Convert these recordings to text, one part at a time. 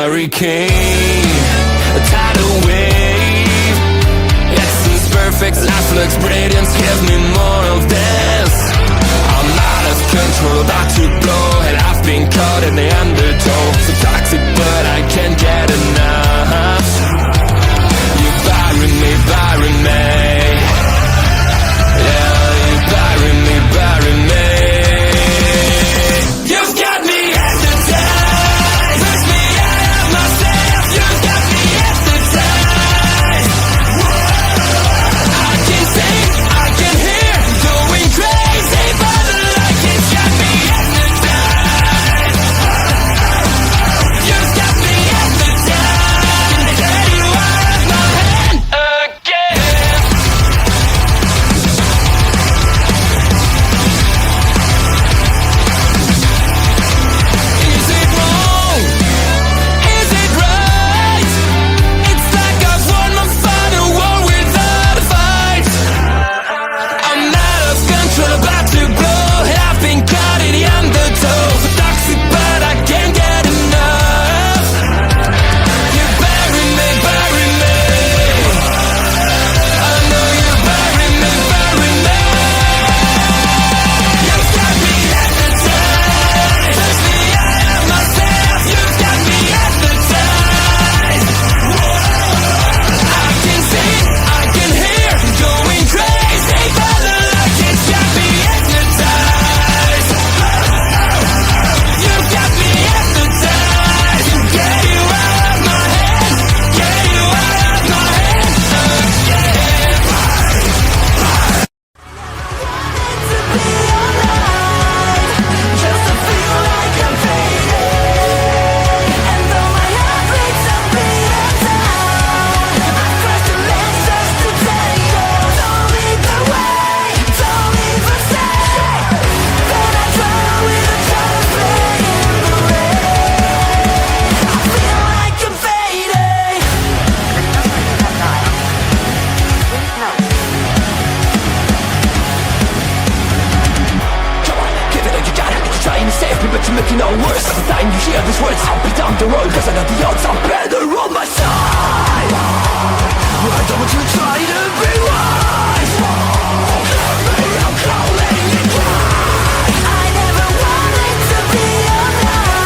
hurricane, a tidal wave. Essence perfect, life looks brilliant. Give me more of this. I'm out of control, about to blow, and I've been caught in the undertow. So toxic, but I can't get enough. You burying me, burying me. Yeah, you burying me, burying me. You've got me hypnotized. Push me out of myself. You've got me hypnotized. I can see, I can hear, going crazy by the light. It's got me hypnotized. You've got me hypnotized. Can get you out of my head again. Is it wrong? Is it right? It's like I've won my final war without a fight. I'm out of control, about to blow. I've been caught in the undertow. Toxic, but I can't get enough. You bury me, bury me. I know you bury me, bury me. You've got me hypnotized. Push me out of myself. You've got me hypnotized. I can see, I can hear, going crazy by the light. It's got me hypnotized. You've got me hypnotized. Get you out of my head. Get you out of my head again. Just to feel like I'm fading. And though my heart beats a beat down, I press the lens just to tell you. Don't lead the way, don't even say that I drown with a child playing the rain. I feel like I'm fading. Come on, give it all you got. You're trying to save me, but you're making it all worse. By the time you hear these words, I'll be down the road, cause I know the odds are better on my side. I don't want you to try to be wise. I'm calling you dry. I never wanted to be alive,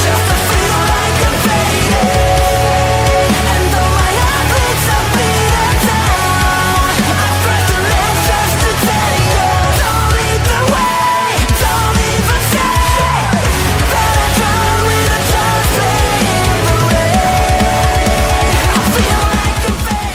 just to feel like I'm fading. And though my heart beats a beat down, I press the lens just to tell you. Don't lead the way, don't even say that I drown with a child playing the rain. I feel like I'm fading.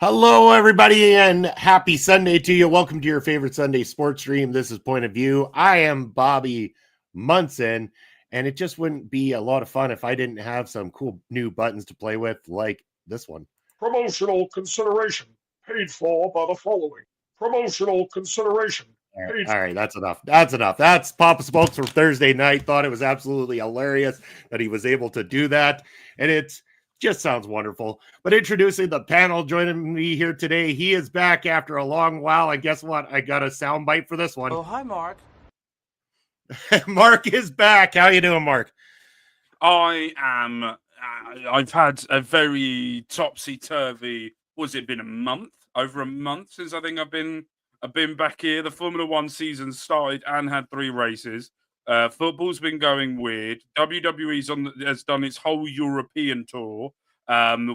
Hello, everybody, and happy Sunday to you. Welcome to your favorite Sunday sports stream. This is Point of View. I am Bobby Munson, and it just wouldn't be a lot of fun if I didn't have some cool new buttons to play with, like this one. Promotional consideration paid for by the following. Promotional consideration paid All right, that's enough. That's enough. That's Papa Smokes for Thursday night. Thought it was absolutely hilarious that he was able to do that, and it just sounds wonderful. But introducing the panel joining me here today, he is back after a long while. And guess what? I got a soundbite for this one. Oh, hi, Mark. Mark is back. How you doing, Mark? I am. I've had a very topsy-turvy. Was it been a month? Over a month since I think I've been back here. The Formula One season started and had 3 races. Football's been going weird. WWE's has done its whole European tour,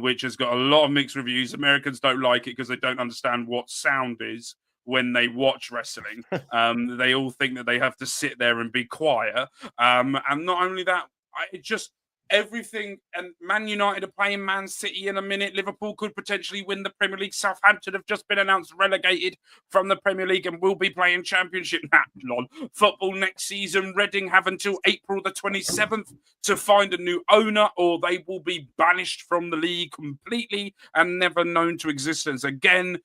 which has got a lot of mixed reviews. Americans don't like it because they don't understand what sound is when they watch wrestling. They all think that they have to sit there and be quiet. And not only that, everything. And Man United are playing Man City in a minute. Liverpool could potentially win the Premier League. Southampton have just been announced relegated from the Premier League and will be playing Championship football next season. Reading have until April the 27th to find a new owner, or they will be banished from the league completely and never known to existence again.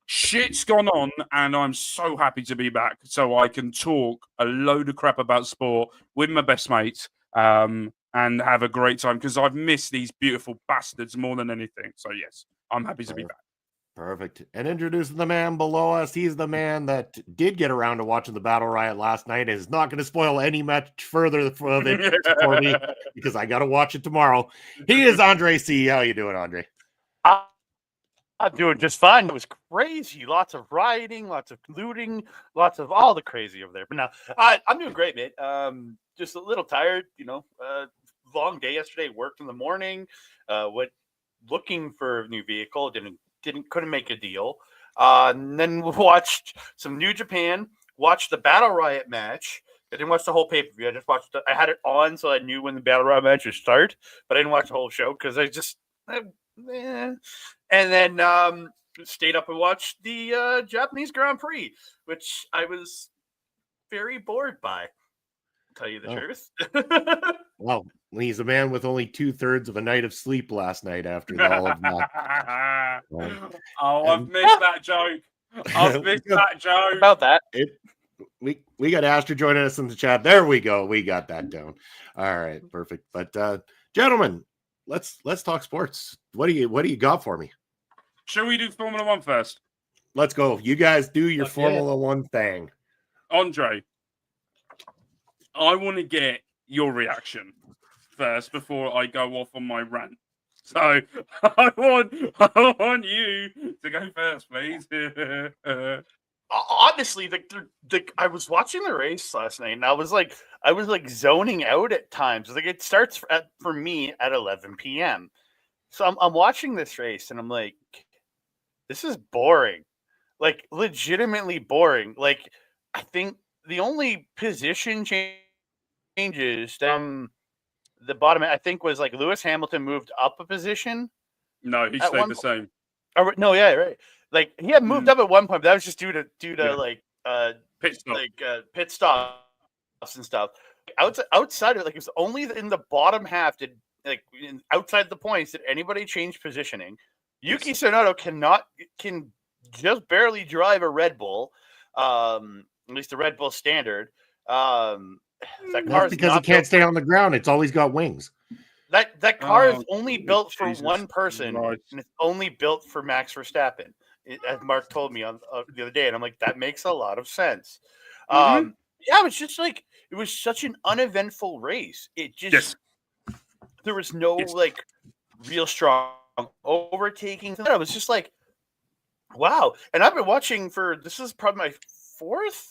Shit's gone on, and I'm so happy to be back so I can talk a load of crap about sport with my best mates and have a great time, because I've missed these beautiful bastards more than anything. So, yes, I'm happy to be back. Perfect. And introducing the man below us, he's the man that did get around to watching the Battle Riot last night and is not going to spoil any much further of it for me because I got to watch it tomorrow. He is Andre C. How you doing, Andre? I'm doing just fine. It was crazy. Lots of rioting, lots of looting, lots of all the crazy over there. But now I'm doing great, mate. Just a little tired, long day yesterday. Worked in the morning. Went looking for a new vehicle. Couldn't make a deal. And then watched some New Japan. Watched the Battle Riot match. I didn't watch the whole pay per view. I just watched. I had it on so I knew when the Battle Riot match would start, but I didn't watch the whole show because and then stayed up and watched the Japanese Grand Prix, which I was very bored by, to tell you the truth. Well, he's a man with only 2/3 of a night of sleep last night after all of that. I've missed that joke. I've missed that joke. About that. We got Astor joining us in the chat. There we go. We got that down. All right, perfect. But gentlemen, let's talk sports. What do you got for me? Shall we do Formula One first? Let's go. You guys do your Formula One thing. Andre, I want to get your reaction first before I go off on my rant. So I want you to go first, please. Honestly, I was watching the race last night, and I was like zoning out at times. Like it starts for me at 11 p.m. So I'm watching this race, and I'm like, this is boring, like legitimately boring. Like I think the only position changes down the bottom, I think, was like Lewis Hamilton moved up a position. No, he stayed the same. No, yeah, right. Like he had moved up at one point, but that was just due to like pit stop. Pit stops and stuff. Outside of it, like it was only in the bottom half outside the points did anybody change positioning. Yuki Tsunoda can just barely drive a Red Bull, at least the Red Bull standard. That car because it can't stay on the ground. It's always got wings. That car is only built for one person, and it's only built for Max Verstappen, as Mark told me on the other day, and I'm like, that makes a lot of sense. Yeah, it was just like it was such an uneventful race. It just there was no like real strong overtaking. I was just like, wow. And I've been watching this is probably my fourth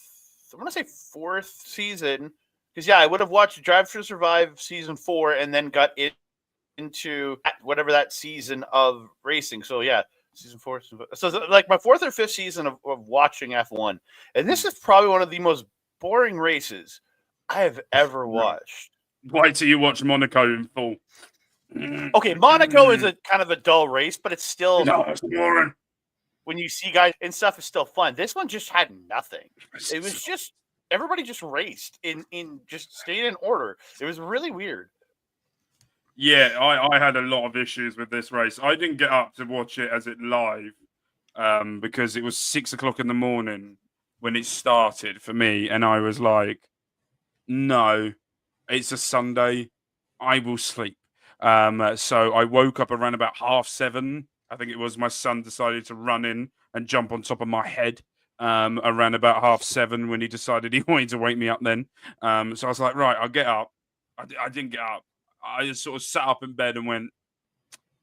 season. Because, I would have watched Drive to Survive season 4 and then got into whatever that season of racing. So, season 4. So, like my 4th or 5th season of watching F1. And this is probably one of the most boring races I have ever watched. Wait till you watch Monaco in full. Okay, Monaco is a kind of a dull race, but it's still... No, it's boring. When you see guys and stuff, it's still fun. This one just had nothing. It was just... Everybody just raced just stayed in order. It was really weird. Yeah, I had a lot of issues with this race. I didn't get up to watch it as it live because it was 6 o'clock in the morning when it started for me. And I was like, no, it's a Sunday. I will sleep. So I woke up around about 7:30. I think it was. My son decided to run in and jump on top of my head. Around about 7:30 when he decided he wanted to wake me up then. So I was like, right, I'll get up. I didn't get up. I just sort of sat up in bed and went,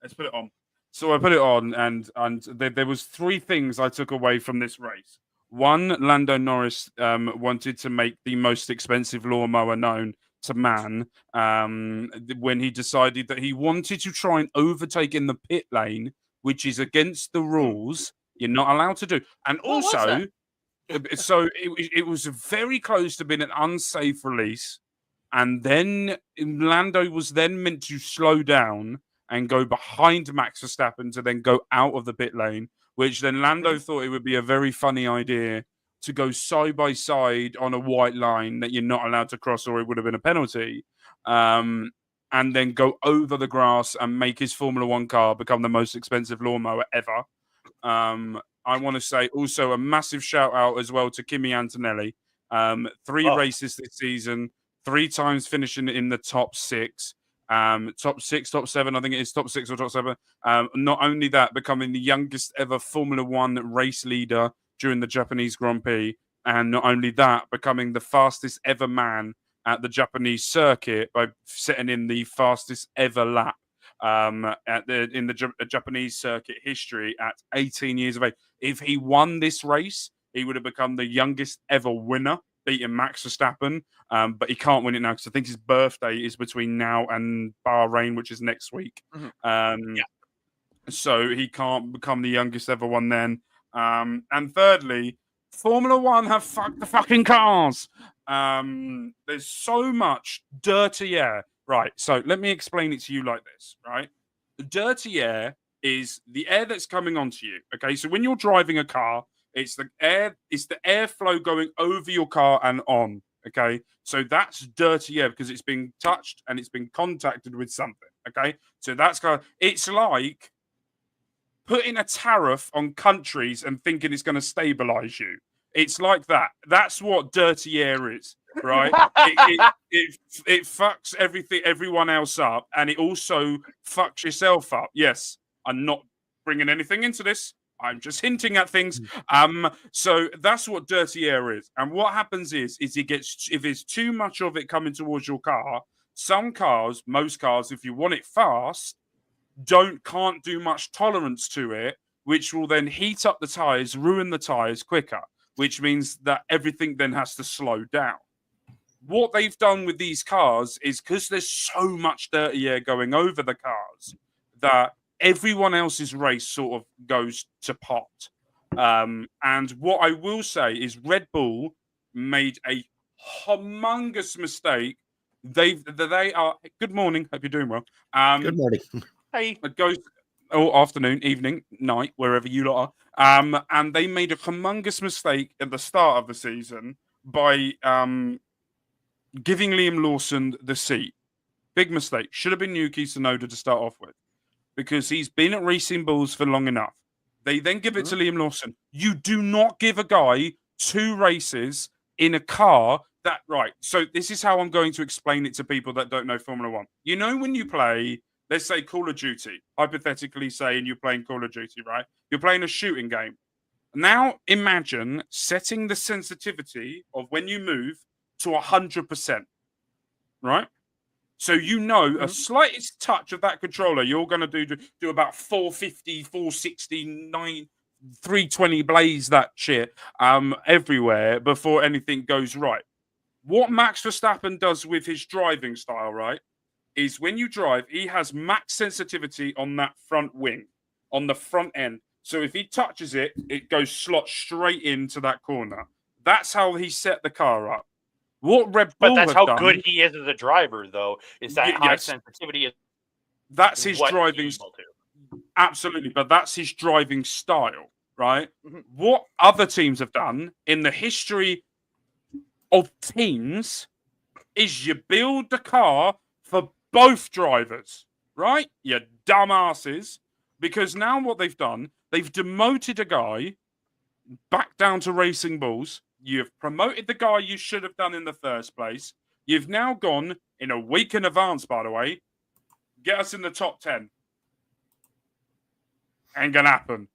let's put it on. So I put it on, and there was 3 things I took away from this race. One, Lando Norris wanted to make the most expensive lawnmower known to man when he decided that he wanted to try and overtake in the pit lane, which is against the rules. You're not allowed to do. And also, so it was very close to being an unsafe release. And then Lando was then meant to slow down and go behind Max Verstappen to then go out of the pit lane, which then Lando thought it would be a very funny idea to go side by side on a white line that you're not allowed to cross, or it would have been a penalty. And then go over the grass and make his Formula One car become the most expensive lawnmower ever. I want to say also a massive shout out as well to Kimi Antonelli. 3 races this season, 3 times finishing in the top 6. Top 6, top 7, I think it is top 6 or top 7. Not only that, becoming the youngest ever Formula One race leader during the Japanese Grand Prix. And not only that, becoming the fastest ever man at the Japanese circuit by setting in the fastest ever lap in the Japanese circuit history at 18 years of age. If he won this race, he would have become the youngest ever winner, beating Max Verstappen. But he can't win it now because I think his birthday is between now and Bahrain, which is next week. So he can't become the youngest ever one then. And thirdly, Formula One have fucked the fucking cars. There's so much dirty air. Right, so let me explain it to you like this, right? Dirty air is the air that's coming onto you. Okay, so when you're driving a car, it's the airflow going over your car and on. Okay, so that's dirty air because it's been touched and it's been contacted with something. Okay, so it's like putting a tariff on countries and thinking it's going to stabilize you. It's like that. That's what dirty air is, right? It fucks everyone else up, and it also fucks yourself up. Yes, I'm not bringing anything into this. I'm just hinting at things. So that's what dirty air is. And what happens is if there's too much of it coming towards your car, most cars, if you want it fast, can't do much tolerance to it, which will then heat up the tires, ruin the tires quicker, which means that everything then has to slow down. What they've done with these cars is because there's so much dirty air going over the cars that everyone else's race sort of goes to pot. And what I will say is Red Bull made a humongous mistake. They are. Good morning. Hope you're doing well. Good morning. Hey. It goes afternoon, evening, night, wherever you lot are. And they made a humongous mistake at the start of the season by giving Liam Lawson the seat. Big mistake. Should have been Yuki Tsunoda to start off with, because he's been at Racing Bulls for long enough. They then give it to Liam Lawson. You do not give a guy 2 races in a car right. So this is how I'm going to explain it to people that don't know Formula One. You know, when you play, let's say Call of Duty, hypothetically saying you're playing Call of Duty, right? You're playing a shooting game. Now imagine setting the sensitivity of when you move to 100%, right? So you know a slightest touch of that controller, you're going to do about 450, 460, 320 blaze that shit everywhere before anything goes right. What Max Verstappen does with his driving style, right, is when you drive, he has max sensitivity on that front wing, on the front end. So if he touches it, it goes slot straight into that corner. That's how he set the car up. What Red Bull But that's have how done, good he is as a driver, though. Is that high sensitivity? That's his driving. Absolutely, but that's his driving style, right? What other teams have done in the history of teams is you build the car for both drivers, right? You dumbasses. Because now what they've done, they've demoted a guy back down to Racing Bulls. You've promoted the guy you should have done in the first place. You've now gone in a week in advance, by the way. Get us in the top 10. Ain't gonna happen.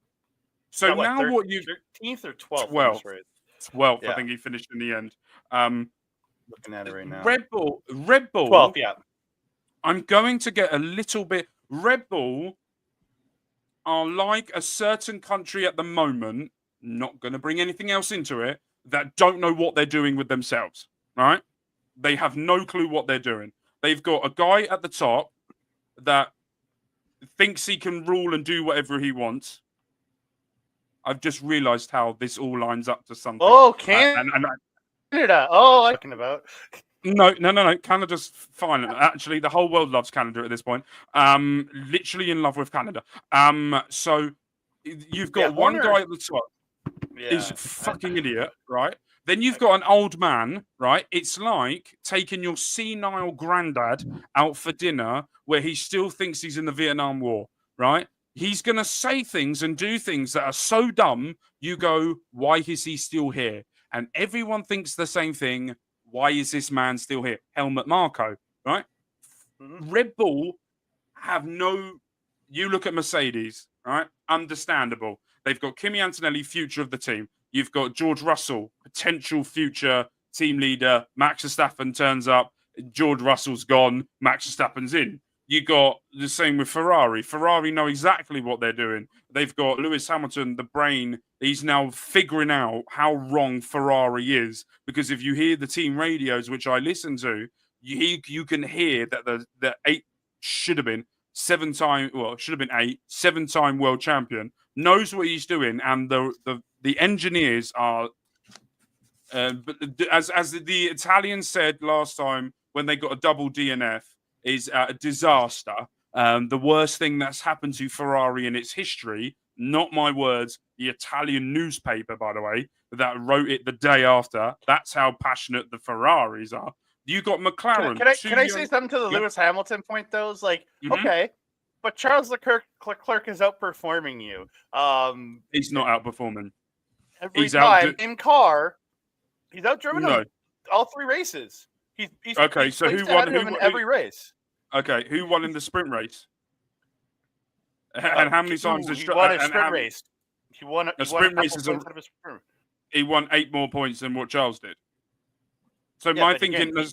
So now what you 13th or 12th? 12th. Right? 12th, Yeah. I think he finished in the end. Looking at it right now. Red Bull. 12th, yeah. I'm going to get a little bit. Red Bull are like a certain country at the moment, not going to bring anything else into it, that don't know what they're doing with themselves, right? They have no clue what they're doing. They've got a guy at the top that thinks he can rule and do whatever he wants. I've just realized how this all lines up to something. Oh, can Canada. Oh, I'm talking about. No. Canada's fine. Actually, the whole world loves Canada at this point. Literally in love with Canada. So you've got one guy at the top is a fucking idiot, right? Then you've got an old man, right? It's like taking your senile granddad out for dinner where he still thinks he's in the Vietnam War, right? He's going to say things and do things that are so dumb, you go, why is he still here? And everyone thinks the same thing. Why is this man still here? Helmut Marko, right? Red Bull have no... You look at Mercedes, right? Understandable. They've got Kimi Antonelli, future of the team. You've got George Russell, potential future team leader. Max Verstappen turns up. George Russell's gone. Max Verstappen's in. You got the same with Ferrari. Ferrari know exactly what they're doing. They've got Lewis Hamilton, the brain. He's now figuring out how wrong Ferrari is. Because if you hear the team radios, which I listen to, you can hear that the 8 should have been 7-time, well, it should have been 8, 7-time world champion, knows what he's doing, and the engineers are, but as the Italians said last time when they got a double DNF, is a disaster. The worst thing that's happened to Ferrari in its history. Not my words. The Italian newspaper, by the way, that wrote it the day after. That's how passionate the Ferraris are. You got McLaren. Can I say something to the Lewis Hamilton point, though? It's like, okay, but Charles Leclerc is outperforming you. He's not outperforming. Every time in car, he's outdriven all 3 races. He's okay. So who won? In every race? Okay, who won in the sprint race? And how many times he won a sprint race? He won a sprint race. He won 8 more points than what Charles did. So my thinking is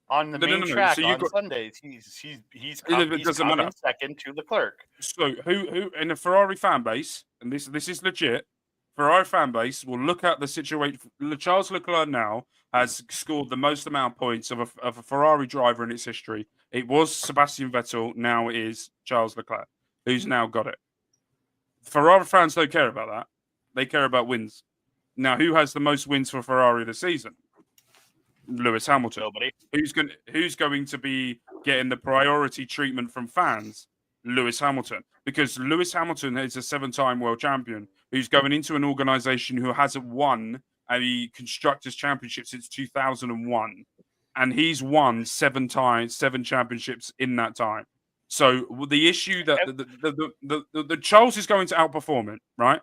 on the main track on Sundays, he's coming second to Leclerc. So who in a Ferrari fan base, and this is legit, Ferrari fan base will look at the situation. Charles Leclerc now has scored the most amount of points of a Ferrari driver in its history. It was Sebastian Vettel. Now it is Charles Leclerc, who's now got it. Ferrari fans don't care about that. They care about wins. Now, who has the most wins for Ferrari this season? Lewis Hamilton. Nobody. Who's going to be getting the priority treatment from fans? Lewis Hamilton. Because Lewis Hamilton is a 7-time world champion who's going into an organization who hasn't won a Constructors' Championship since 2001. And he's won 7 championships in that time. So the issue that the Charles is going to outperform it, right?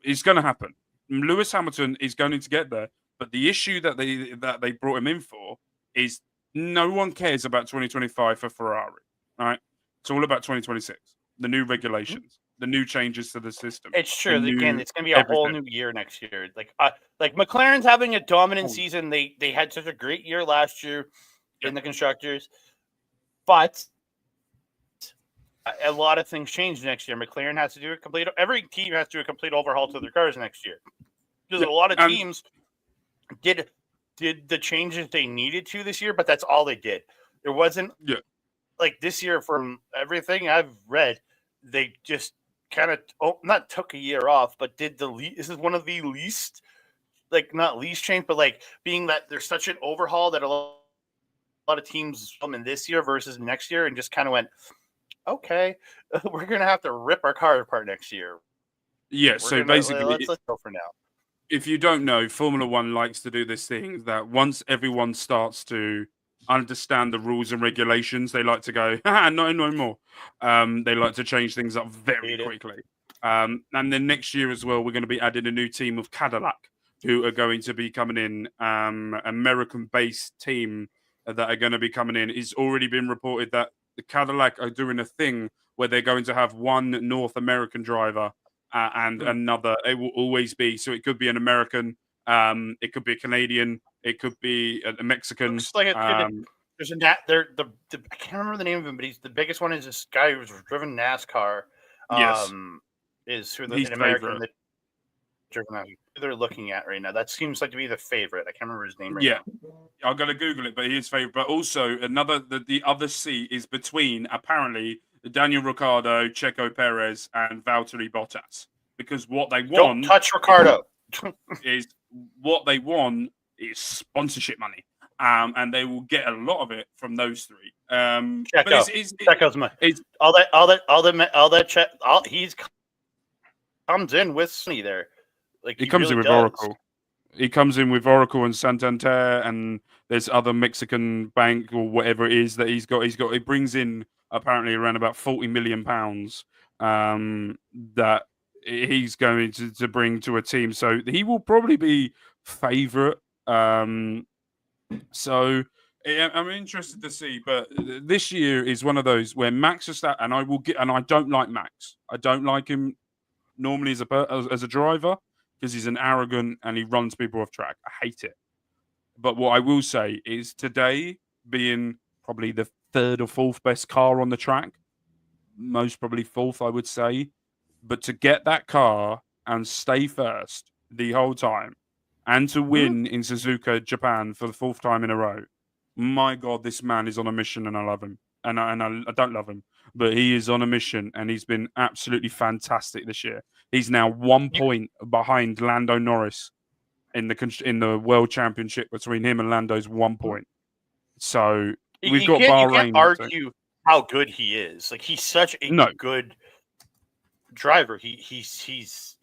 It's going to happen. Lewis Hamilton is going to get there. But the issue that they brought him in for is no one cares about 2025 for Ferrari, right? It's all about 2026, the new regulations, the new changes to the system. It's true. Again, it's going to be a whole new year next year. Like McLaren's having a dominant season. They had such a great year last year in the constructors, but a lot of things change next year. McLaren has to do every team has to do a complete overhaul to their cars next year. Because a lot of teams did the changes they needed to this year, but that's all they did. There wasn't like this year, from everything I've read, they just kind of not took a year off, but did this is one of the least, like, not least change, but like being that there's such an overhaul that a lot of teams come in this year versus next year, and just kind of went, okay, we're gonna have to rip our car apart next year. Yeah, so basically, let's go for now. If you don't know, Formula One likes to do this thing that once everyone starts to understand the rules and regulations, they like to go, no more. They like to change things up very quickly. And then next year as well, we're going to be adding a new team of Cadillac, who are going to be coming in, American-based team that are going to be coming in. It's already been reported that the Cadillac are doing a thing where they're going to have one North American driver and another. It will always be. So it could be an American, it could be a Canadian, it could be a Mexican. Looks like there's I can't remember the name of him, but he's the biggest one. Is this guy who's driven NASCAR? Yes, is who he's an American that they're looking at right now. That seems like to be the favorite. I can't remember his name right now. I'm gonna Google it, but he is favorite. But also the other seat is between apparently Daniel Ricciardo, Checo Perez, and Valtteri Bottas, because what they want don't touch Ricciardo is what they want is sponsorship money. And they will get a lot of it from those three. Checo's money. He's comes in with money there. Like he comes really in with does. Oracle. He comes in with Oracle and Santander, and there's other Mexican bank or whatever it is that he's got. He brings in apparently around about £40 million that he's going to bring to a team. So he will probably be favourite. So I'm interested to see. But this year is one of those where Max Verstappen, and I don't like Max. I don't like him normally as a driver, because he's an arrogant and he runs people off track. I hate it. But what I will say is today being probably the third or fourth best car on the track, most probably fourth, I would say. But to get that car and stay first the whole time and to win in Suzuka, Japan for the fourth time in a row, my God, this man is on a mission and I love him. And I don't love him, but he is on a mission and he's been absolutely fantastic this year. He's now 1 point behind Lando Norris in the World Championship. Between him and Lando's 1 point. So we've got Bahrain. You can't argue how good he is. Like he's such a good driver. He's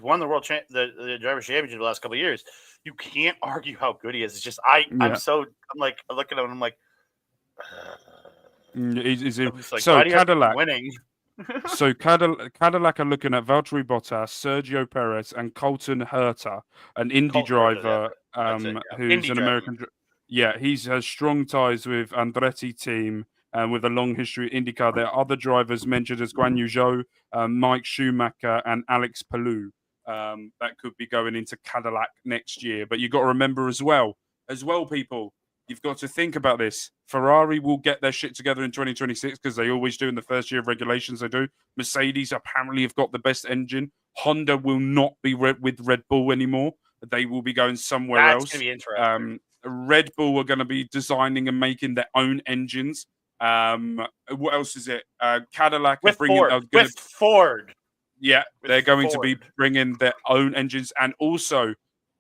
won the world the driver's championship the last couple of years. You can't argue how good he is. It's just I'm like looking at him. I'm like. So Cadillac winning. So Cadillac are looking at Valtteri Bottas, Sergio Perez, and Colton Herta, an Indy driver who's Indy an American. He has strong ties with Andretti team and with a long history at IndyCar. There are other drivers mentioned as Guan Yu Zhou, Mike Schumacher, and Alex Palou that could be going into Cadillac next year. But you've got to remember as well, people. You've got to think about this. Ferrari will get their shit together in 2026 because they always do in the first year of regulations. They do. Mercedes apparently have got the best engine. Honda will not be with Red Bull anymore. They will be going somewhere else. That's going to be interesting. Red Bull are going to be designing and making their own engines. What else is it? Cadillac with Ford. Yeah, they're going to be bringing their own engines, and also.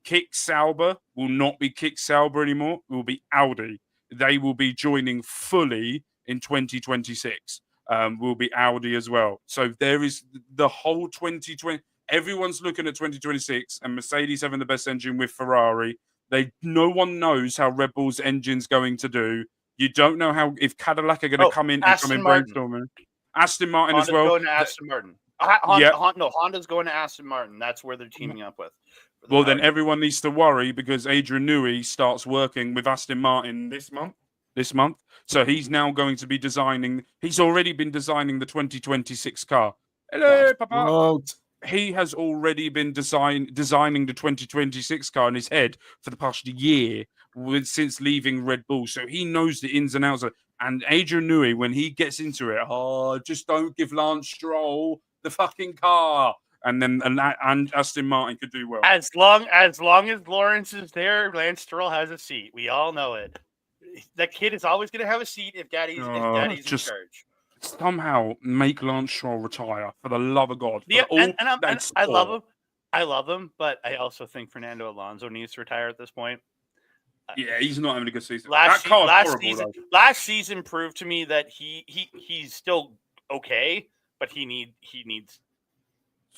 Kick Sauber will not be Kick Sauber anymore. It will be Audi. They will be joining fully in 2026. Will be Audi as well. So there is the whole 2020. Everyone's looking at 2026 and Mercedes having the best engine with Ferrari. No one knows how Red Bull's engine's going to do. You don't know if Cadillac are going to come in and come in brainstorming. Aston Martin Honda's as well. Going to Aston Martin. Honda's going to Aston Martin. That's where they're teaming up with. Well, then everyone needs to worry because Adrian Newey starts working with Aston Martin this month. So he's now going to be designing. He's already been designing the 2026 car. Hello, Papa. He has already been designing the 2026 car in his head for the past year since leaving Red Bull. So he knows the ins and outs of it. And Adrian Newey, when he gets into it, just don't give Lance Stroll the fucking car. And then and Aston Martin could do well. As long as Lawrence is there, Lance Stroll has a seat. We all know it. That kid is always going to have a seat if Daddy's in charge. Somehow make Lance Stroll retire for the love of God. Yeah, I love him. I love him, but I also think Fernando Alonso needs to retire at this point. Yeah, he's not having a good season. Last season proved to me that he's still okay, but he needs.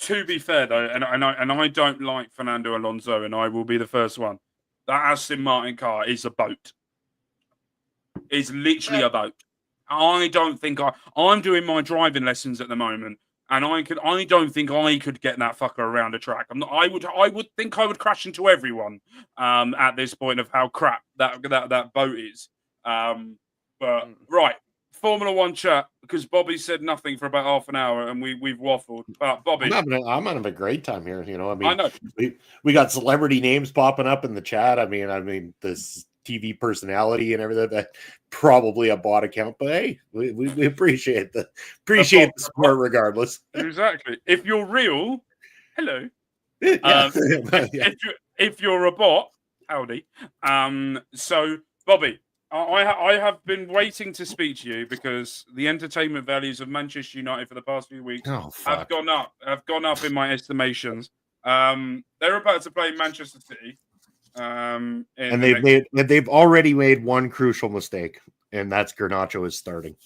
To be fair, though, and I don't like Fernando Alonso, and I will be the first one. That Aston Martin car is a boat. It's literally a boat. I don't think I'm doing my driving lessons at the moment, and I don't think I could get that fucker around a track. I would think I would crash into everyone at this point of how crap that boat is. But right. Formula One chat, because Bobby said nothing for about half an hour and we've waffled. Bobby, I'm having a great time here. I know we got celebrity names popping up in the chat. I mean this TV personality and everything. That probably a bot account, but hey, we appreciate the support regardless. Exactly. If you're real, hello. Yeah. If you're a bot, howdy. So Bobby. I have been waiting to speak to you because the entertainment values of Manchester United for the past few weeks have gone up. Have gone up in my estimations. They're about to play Manchester City. And they've already made one crucial mistake, and that's Garnacho is starting.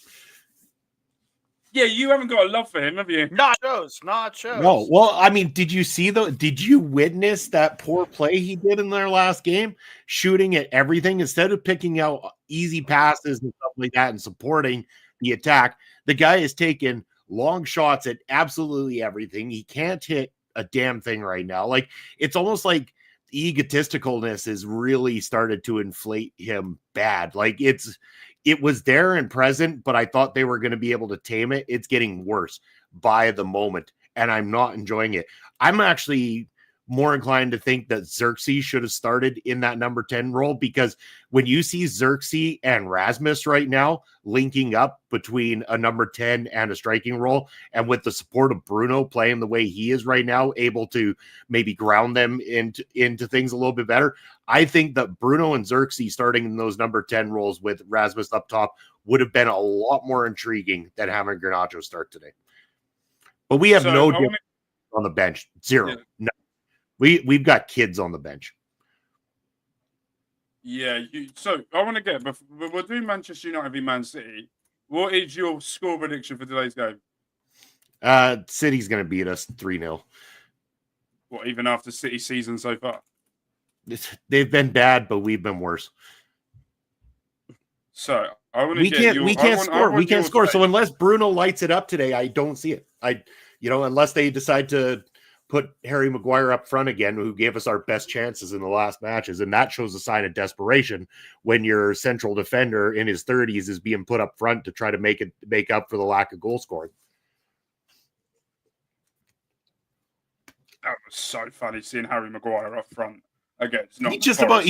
Yeah, you haven't got a love for him, have you? Nachos. No, well, I mean, did you witness that poor play he did in their last game, shooting at everything instead of picking out easy passes and stuff like that and supporting the attack? The guy is taking long shots at absolutely everything. He can't hit a damn thing right now. Like, it's almost like egotisticalness has really started to inflate him bad. Like, it was there and present, but I thought they were going to be able to tame it. It's getting worse by the moment, and I'm not enjoying it. I'm actually more inclined to think that Xerxes should have started in that number 10 role, because when you see Xerxes and Rasmus right now linking up between a number 10 and a striking role, and with the support of Bruno playing the way he is right now, able to maybe ground them into things a little bit better, I think that Bruno and Xerxes starting in those number 10 roles with Rasmus up top would have been a lot more intriguing than having Garnacho start today. But we have no difference on the bench. Zero. Yeah. No. We've got kids on the bench. Yeah. So I want to get, we'll do Manchester United v Man City. What is your score prediction for today's game? City's going to beat us 3-0. What, even after City's season so far? They've been bad, but we've been worse. So I want to we can't score. So unless Bruno lights it up today, I don't see it. Unless they decide to put Harry Maguire up front again, who gave us our best chances in the last matches. And that shows a sign of desperation when your central defender in his 30s is being put up front to try to make up for the lack of goal scoring. That was so funny seeing Harry Maguire up front against. He just about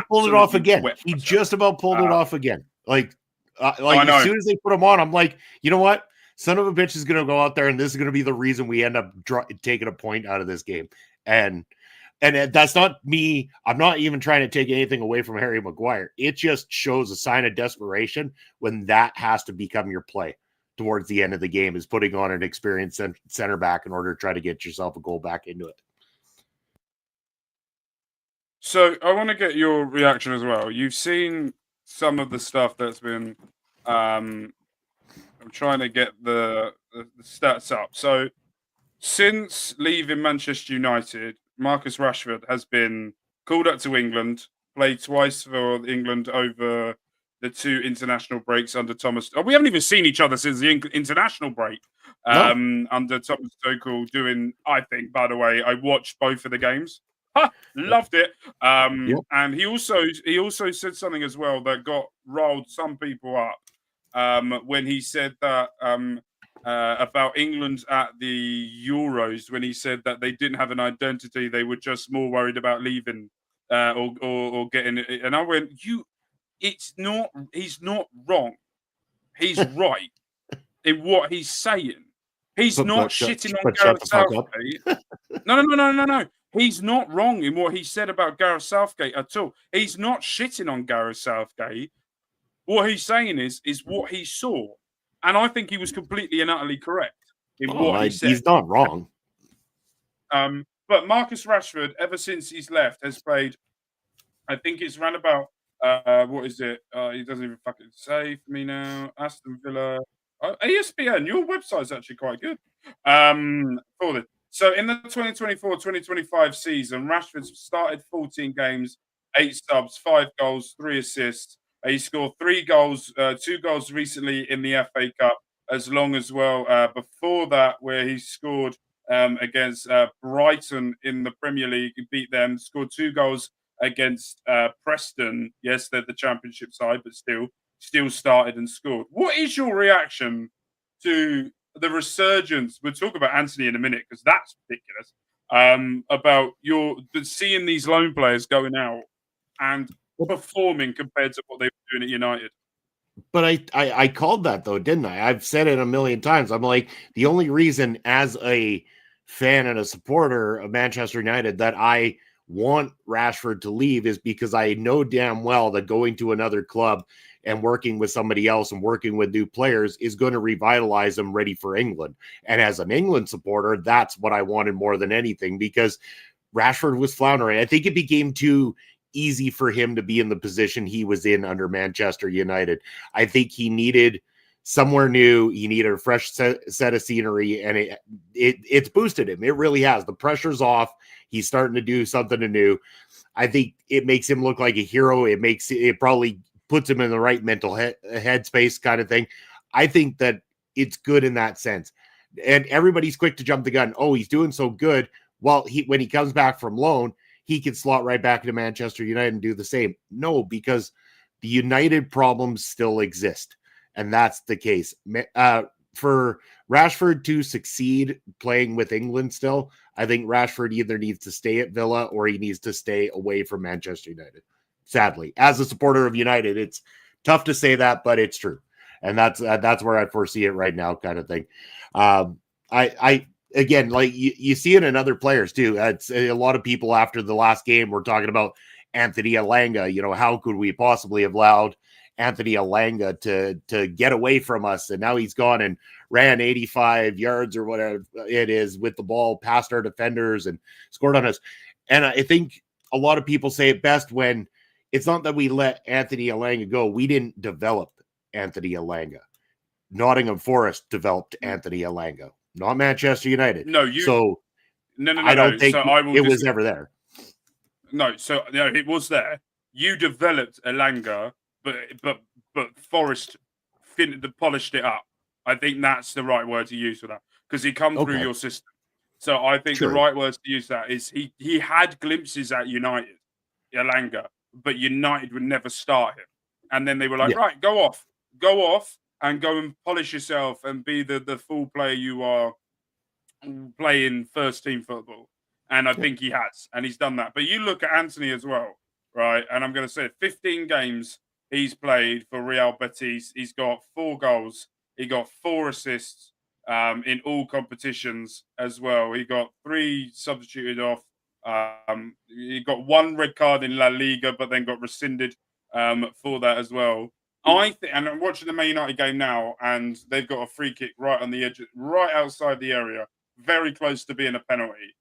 pulled it off again. He just about pulled it off again. Like as soon as they put him on, I'm like, you know what? Son of a bitch is going to go out there, and this is going to be the reason we end up taking a point out of this game. And that's not me. I'm not even trying to take anything away from Harry Maguire. It just shows a sign of desperation when that has to become your play towards the end of the game, is putting on an experienced center back in order to try to get yourself a goal back into it. So I want to get your reaction as well. You've seen some of the stuff that's been I'm trying to get the stats up. So since leaving Manchester United, Marcus Rashford has been called up to England, played twice for England over the 2 international breaks under Thomas. We haven't even seen each other since the international break under Thomas Tuchel doing, I think, by the way, I watched both of the games. Loved it. And he also said something as well that rolled some people up. When he said that about England at the Euros, when he said that they didn't have an identity, they were just more worried about leaving or getting it. And I went, he's not wrong. He's right in what he's saying. He's not shitting on Gareth Southgate. No. He's not wrong in what he said about Gareth Southgate at all. He's not shitting on Gareth Southgate. What he's saying is what he saw. And I think he was completely and utterly correct in what he said. He's not wrong. But Marcus Rashford, ever since he's left, has played, I think it's around about, what is it? He doesn't even fucking say for me now. Aston Villa. ESPN, your website's actually quite good. For this. So in the 2024-2025 season, Rashford started 14 games, 8 subs, 5 goals, 3 assists. He scored 3 goals, 2 goals recently in the FA Cup, as long as well before that, where he scored against Brighton in the Premier League. He beat them, scored 2 goals against Preston. Yes, they're the Championship side, but still started and scored. What is your reaction to the resurgence? We'll talk about Anthony in a minute, because that's ridiculous. About seeing these loan players going out and performing compared to what they were doing at United. But I called that, though, didn't I? I've said it a million times. I'm like, the only reason as a fan and a supporter of Manchester United that I want Rashford to leave is because I know damn well that going to another club and working with somebody else and working with new players is going to revitalize them ready for England. And as an England supporter, that's what I wanted more than anything, because Rashford was floundering. I think it became too easy for him to be in the position he was in under Manchester United. I think he needed somewhere new. He needed a fresh set of scenery, and it's boosted him. It really has. The pressure's off. He's starting to do something new. I think it makes him look like a hero. It probably puts him in the right mental headspace kind of thing. I think that it's good in that sense. And everybody's quick to jump the gun. Oh, he's doing so good. Well, when he comes back from loan, he can slot right back into Manchester United and do the same. No, because the United problems still exist. And that's the case. For Rashford to succeed playing with England still, I think Rashford either needs to stay at Villa or he needs to stay away from Manchester United. Sadly, as a supporter of United, it's tough to say that, but it's true. And that's where I foresee it right now, kind of thing. I again, like you see it in other players too. It's a lot of people after the last game were talking about Anthony Elanga. You know, how could we possibly have allowed Anthony Elanga to get away from us? And now he's gone and ran 85 yards or whatever it is with the ball past our defenders and scored on us. And I think a lot of people say it best when it's not that we let Anthony Elanga go. We didn't develop Anthony Elanga. Nottingham Forest developed Anthony Elanga, not Manchester United. No, I don't think it was ever there. No, so it was there. You developed Elanga, but Forest polished it up. I think that's the right word to use for that because he come through your system. So I think the right words to use that is he had glimpses at United, Elanga, but United would never start him. And then they were like, right, go off and go and polish yourself and be the full player you are playing first team football. And I think he has, and he's done that. But you look at Anthony as well, right? And I'm going to say 15 games he's played for Real Betis. He's got 4 goals. He got 4 assists in all competitions as well. He got 3 substituted off. He got 1 red card in La Liga, but then got rescinded for that as well. I think, and I'm watching the Man United game now, and they've got a free kick right on the edge, right outside the area, very close to being a penalty.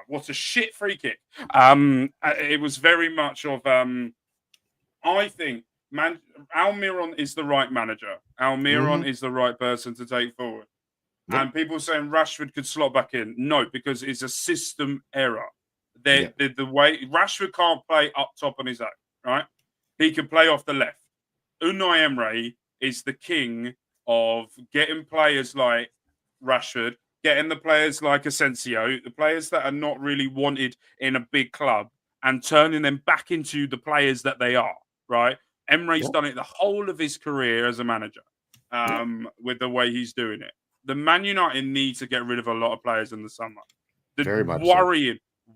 What a shit free kick. It was very much of, I think, Almiron is the right manager. Almiron is the right person to take forward. Yep. And people saying Rashford could slot back in. No, because it's a system error. The way Rashford can't play up top on his own, right? He can play off the left. Unai Emery is the king of getting players like Rashford, getting the players like Asensio, the players that are not really wanted in a big club, and turning them back into the players that they are, right? Emery's done it the whole of his career as a manager with the way he's doing it. The Man United need to get rid of a lot of players in the summer. Very much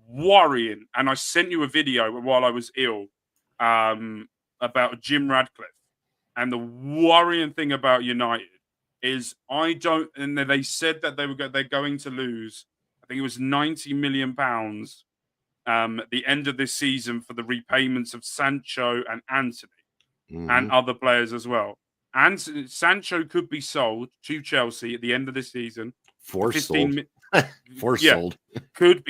worrying. And I sent you a video while I was ill about Jim Radcliffe. And the worrying thing about United is and they said that they're going to lose, I think it was £90 million at the end of this season for the repayments of Sancho and Antony and other players as well. And Sancho could be sold to Chelsea at the end of this season. Sold. Could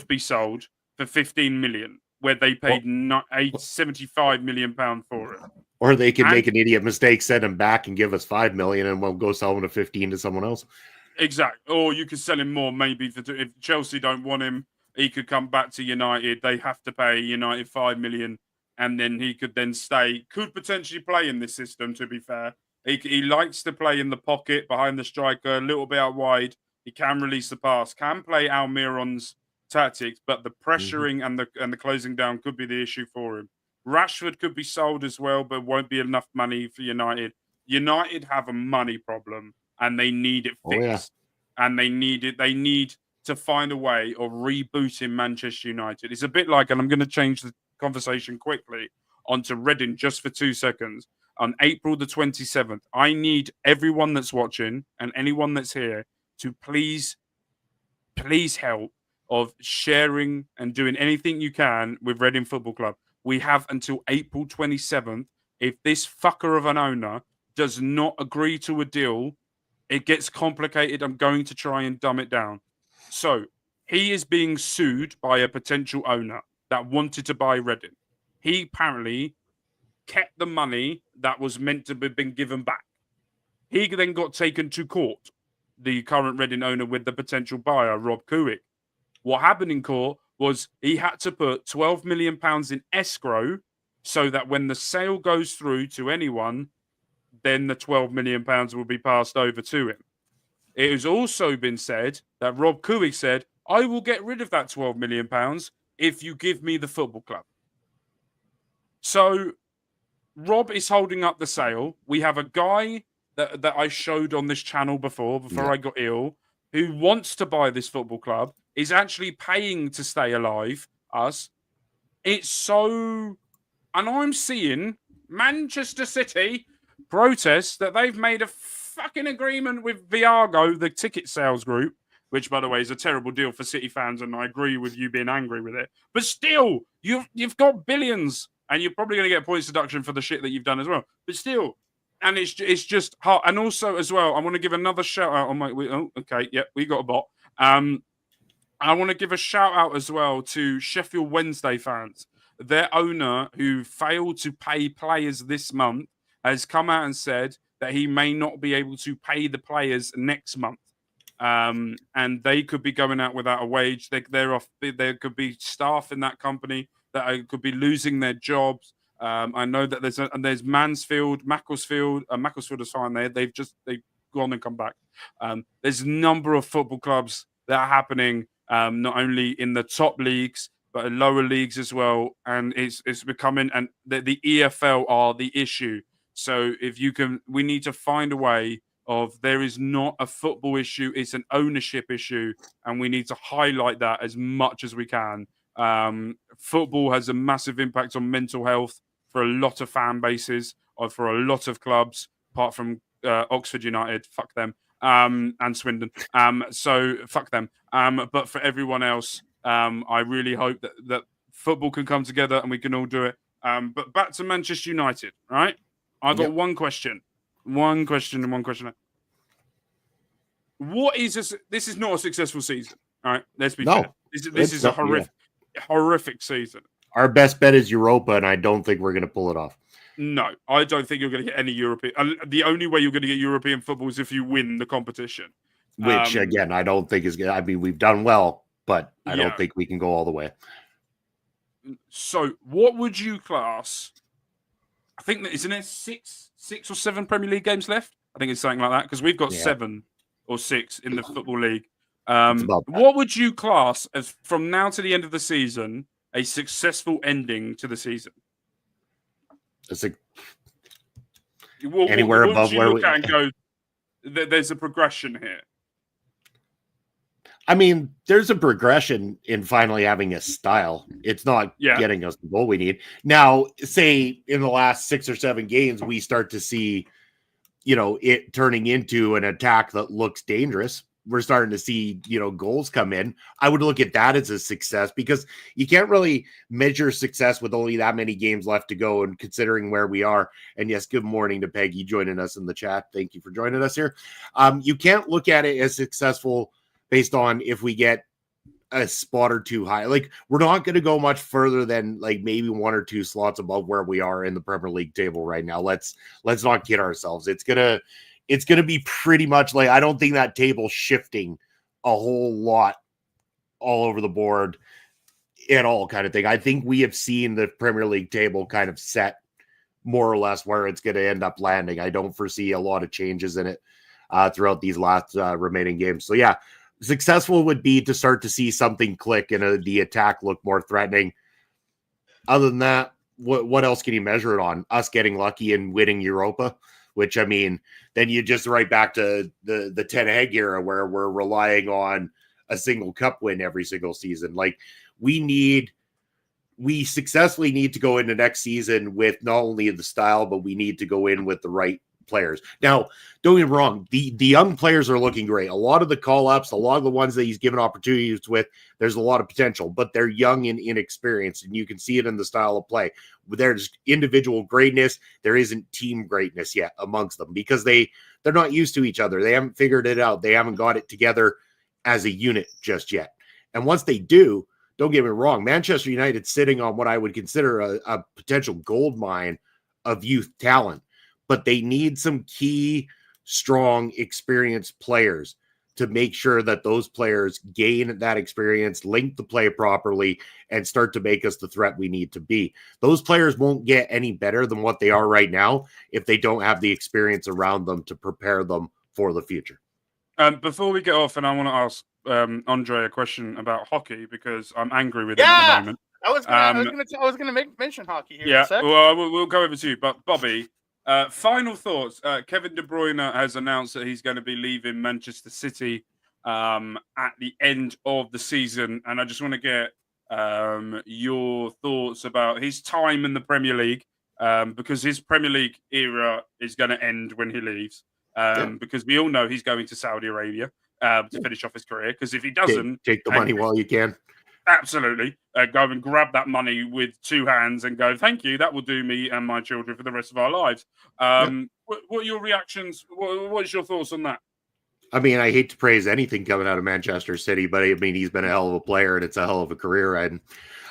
be sold for 15 million, where they paid £75 million for it. Or they can make an idiot mistake, send him back, and give us 5 million, and we'll go sell him to 15 to someone else. Exactly. Or you could sell him more, maybe if Chelsea don't want him, he could come back to United. They have to pay United 5 million, and then he could then stay. Could potentially play in this system. To be fair, he likes to play in the pocket behind the striker, a little bit out wide. He can release the pass, can play Almiron's tactics, but the pressuring and the closing down could be the issue for him. Rashford could be sold as well, but won't be enough money for United. United have a money problem, and they need it fixed. And they need to find a way of rebooting Manchester United. It's a bit like, and I'm going to change the conversation quickly onto Reading just for 2 seconds. On April the 27th, I need everyone that's watching and anyone that's here to please help of sharing and doing anything you can with Reading Football Club. We have until April 27th. If this fucker of an owner does not agree to a deal, it gets complicated. I'm going to try and dumb it down. So He is being sued by a potential owner that wanted to buy Reading. He apparently kept the money that was meant to be been given back. He then got taken to court, the current Reading owner with the potential buyer, Rob Kuick. What happened in court was he had to put £12 million in escrow so that when the sale goes through to anyone, then the £12 million will be passed over to him. It has also been said that Rob Kuick said, I will get rid of that £12 million if you give me the football club. So Rob is holding up the sale. We have a guy that I showed on this channel before I got ill, who wants to buy this football club, is actually paying to stay alive, us. It's so... And I'm seeing Manchester City protest that they've made a fucking agreement with Viago, the ticket sales group, which, by the way, is a terrible deal for City fans, and I agree with you being angry with it. But still, you've got billions, and you're probably going to get points deduction for the shit that you've done as well. But still, and it's just hard. And also, as well, I want to give another shout out on my... we got a bot. I want to give a shout out as well to Sheffield Wednesday fans. Their owner, who failed to pay players this month, has come out and said that he may not be able to pay the players next month. And they could be going out without a wage. There could be staff in that company that could be losing their jobs. I know that there's Mansfield, Macclesfield. Macclesfield is fine. They've gone and come back. There's a number of football clubs that are happening, not only in the top leagues but in lower leagues as well. And it's becoming, and the EFL are the issue. So we need to find a way of, there is not a football issue, it's an ownership issue, and we need to highlight that as much as we can. Football has a massive impact on mental health for a lot of fan bases, or for a lot of clubs, apart from Oxford United, fuck them, and Swindon. So fuck them. But for everyone else, I really hope that football can come together and we can all do it. But back to Manchester United, right? I've got one question. One question. What is this? This is not a successful season, all right? Let's be fair. This is a horrific season. Our best bet is Europa, and I don't think we're going to pull it off. No, I don't think you're going to get any European. The only way you're going to get European football is if you win the competition. Which, again, I don't think is good. I mean, we've done well, but I don't think we can go all the way. So, what would you class? I think that isn't it six or seven Premier League games left. I think it's something like that, because we've got 7 or 6 in the Football League. What would you class as, from now to the end of the season, a successful ending to the season? It's like anywhere above where we and go. There's a progression here. I mean, there's a progression in finally having a style. It's not getting us the goal we need. Now, say in the last 6 or 7 games, we start to see, it turning into an attack that looks dangerous. We're starting to see, goals come in. I would look at that as a success, because you can't really measure success with only that many games left to go, and considering where we are. And yes, good morning to Peggy joining us in the chat. Thank you for joining us here. You can't look at it as successful based on if we get a spot or 2 high. Like, we're not going to go much further than like maybe 1 or 2 slots above where we are in the Premier League table right now. Let's not kid ourselves. It's gonna be pretty much like, I don't think that table's shifting a whole lot all over the board at all, kind of thing. I think we have seen the Premier League table kind of set more or less where it's going to end up landing. I don't foresee a lot of changes in it throughout these last remaining games. So yeah, successful would be to start to see something click and the attack look more threatening. Other than that, what else can you measure it on? Us getting lucky and winning Europa, which, I mean, then you just right back to the Ten Hag era, where we're relying on a single cup win every single season. Like, we successfully need to go into next season with not only the style, but we need to go in with the right players. Now, don't get me wrong, the young players are looking great. A lot of the call-ups, a lot of the ones that he's given opportunities with, there's a lot of potential, but they're young and inexperienced, and you can see it in the style of play. There's individual greatness. There isn't team greatness yet amongst them, because they're not used to each other. They haven't figured it out. They haven't got it together as a unit just yet. And once they do, don't get me wrong, Manchester United sitting on what I would consider a potential gold mine of youth talent, but they need some key, strong, experienced players to make sure that those players gain that experience, link the play properly, and start to make us the threat we need to be. Those players won't get any better than what they are right now if they don't have the experience around them to prepare them for the future. Before we get off, and I want to ask Andre a question about hockey because I'm angry with him at the moment. I was gonna mention hockey here. Yeah, well, we'll go over to you. But Bobby, final thoughts. Kevin De Bruyne has announced that he's going to be leaving Manchester City at the end of the season, and I just want to get your thoughts about his time in the Premier League, because his Premier League era is going to end when he leaves. Because we all know he's going to Saudi Arabia to finish off his career. Because if he doesn't, take the money while you can. Absolutely, go and grab that money with two hands and go, thank you. That will do me and my children for the rest of our lives. What are your reactions? What's your thoughts on that? I mean, I hate to praise anything coming out of Manchester City, but I mean, he's been a hell of a player and it's a hell of a career. And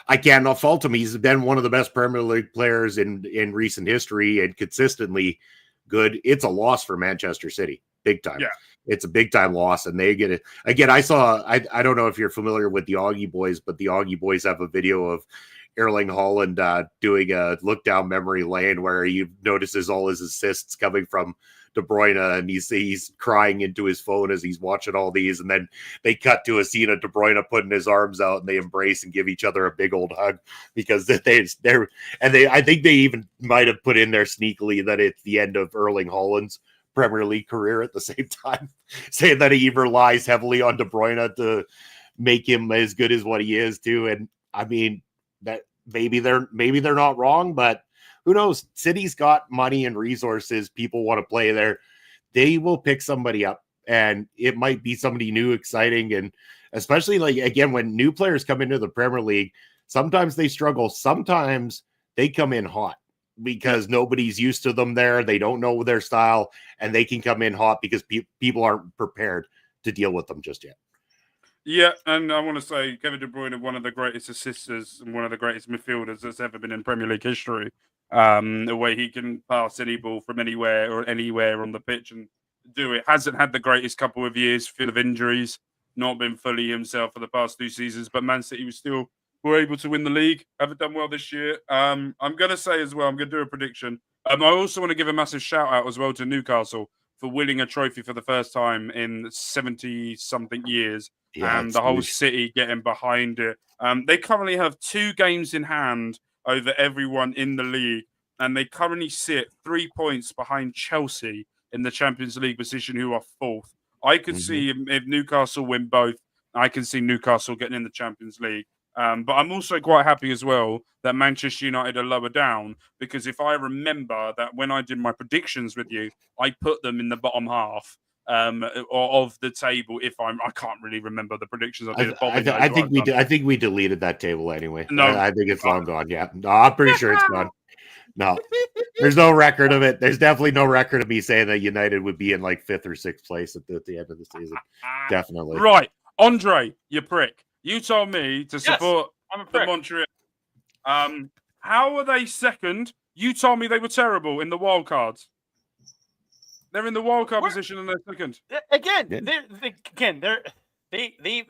I cannot fault him. He's been one of the best Premier League players in recent history and consistently good. It's a loss for Manchester City, big time. Yeah. It's a big time loss, and they get it again. I don't know if you're familiar with the Augie Boys, but the Augie Boys have a video of Erling Haaland doing a look down memory lane where he notices all his assists coming from De Bruyne, and he's crying into his phone as he's watching all these, and then they cut to a scene of De Bruyne putting his arms out and they embrace and give each other a big old hug because I think they even might have put in there sneakily that it's the end of Erling Haaland's Premier League career at the same time, saying that he relies heavily on De Bruyne to make him as good as what he is too. And I mean that maybe they're not wrong, but who knows? City's got money and resources. People want to play there. They will pick somebody up, and it might be somebody new, exciting. And especially like, again, when new players come into the Premier League, sometimes they struggle. Sometimes they come in hot because nobody's used to them there. They don't know their style, and they can come in hot because people aren't prepared to deal with them just yet. Yeah, and I want to say Kevin De Bruyne, one of the greatest assisters and one of the greatest midfielders that's ever been in Premier League history. The way he can pass any ball from anywhere or anywhere on the pitch and do it. Hasn't had the greatest couple of years, full of injuries, not been fully himself for the past 2 seasons, but Man City were able to win the league. Haven't done well this year. I'm going to say as well, I'm going to do a prediction. I also want to give a massive shout out as well to Newcastle for winning a trophy for the first time in 70-something years. Yeah, and the whole city getting behind it. They currently have 2 games in hand over everyone in the league, and they currently sit 3 points behind Chelsea in the Champions League position, who are 4th. I could see if Newcastle win both, I can see Newcastle getting in the Champions League. But I'm also quite happy as well that Manchester United are lower down, because if I remember that when I did my predictions with you, I put them in the bottom half of the table. I can't really remember the predictions I did. I think we deleted that table anyway. No, I think it's long gone. Yeah, no, I'm pretty sure it's gone. No, there's no record of it. There's definitely no record of me saying that United would be in like 5th or 6th place at the end of the season. Definitely. Right, Andre, you prick. You told me to support the Montreal. How are they second? You told me they were terrible in the wild cards. They're in the wild card position and they're second.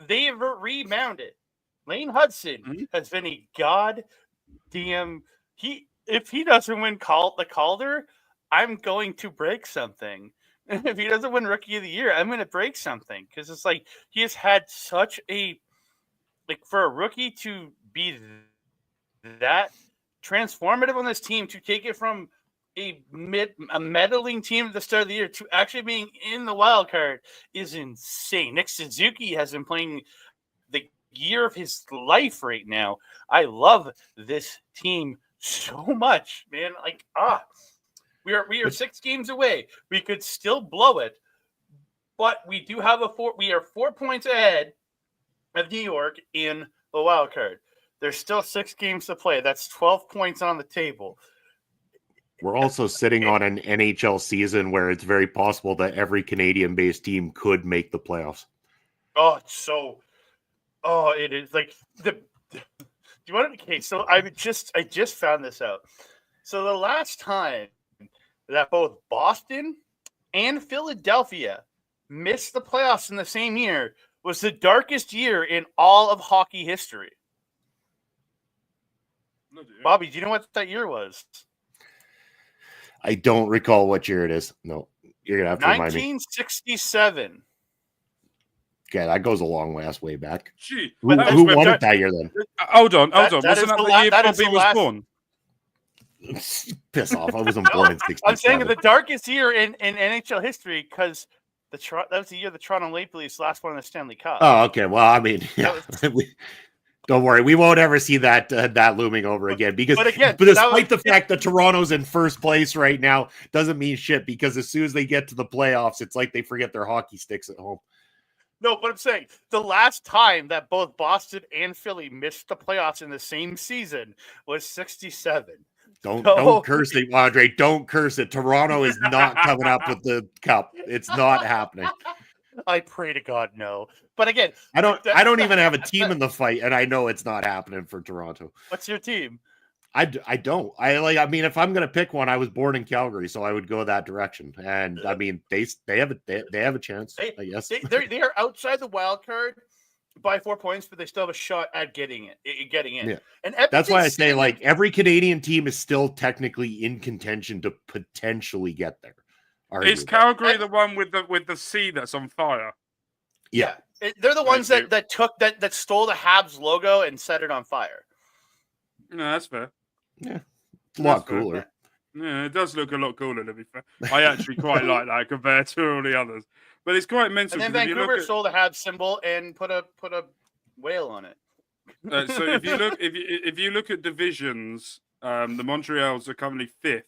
They've rebounded. Lane Hudson has been a goddamn. If he doesn't win the Calder, I'm going to break something. If he doesn't win Rookie of the Year, I'm going to break something, because it's like he has had such a, like, for a rookie to be that transformative on this team, to take it from a meddling team at the start of the year to actually being in the wild card is insane. Nick Suzuki has been playing the year of his life right now. I love this team so much, man. Like, we are 6 games away. We could still blow it, but we do have we are 4 points ahead of New York in the wild card. There's still 6 games to play. That's 12 points on the table. We're also sitting on an NHL season where it's very possible that every Canadian-based team could make the playoffs. Oh, it's so Oh, it is like the. Do you want to? Okay, so I just found this out. So the last time that both Boston and Philadelphia missed the playoffs in the same year was the darkest year in all of hockey history. Bobby, do you know what that year was? I don't recall what year it is. No, you're gonna have to remind me. 1967. Okay, that goes a long way back. Gee, Who but that was when- won it that year then? Hold on. That Wasn't is that the the la- year that is Bobby the was last- born? Piss off! I wasn't born in '67. I'm saying the darkest year in NHL history because that was the year the Toronto Maple Leafs last won the Stanley Cup. Oh, okay. Well, I mean, yeah. Don't worry, we won't ever see that looming over again because, but again, despite the fact that Toronto's in first place right now, doesn't mean shit because as soon as they get to the playoffs, it's like they forget their hockey sticks at home. No, but I'm saying the last time that both Boston and Philly missed the playoffs in the same season was 67. Don't curse it, Andre. Don't curse it. Toronto is not coming up with the cup. It's not happening. I pray to God no. But again, I don't even have a team in the fight, and I know it's not happening for Toronto. What's your team? I don't. I mean, if I'm gonna pick one, I was born in Calgary, so I would go that direction. And I mean, they have a chance. I guess they are outside the wild card by 4 points, but they still have a shot at getting in. Yeah. And that's why I say like every Canadian team is still technically in contention to potentially get there. Is Calgary the one with the sea that's on fire? Yeah. They're the ones that stole the Habs logo and set it on fire. No, that's fair. Yeah, it's a lot cooler. Yeah, it does look a lot cooler, to be fair. I actually quite like that compared to all the others. But it's quite mental. And then Vancouver stole the Habs symbol and put a whale on it. So if you look at divisions, the Montreals are currently 5th.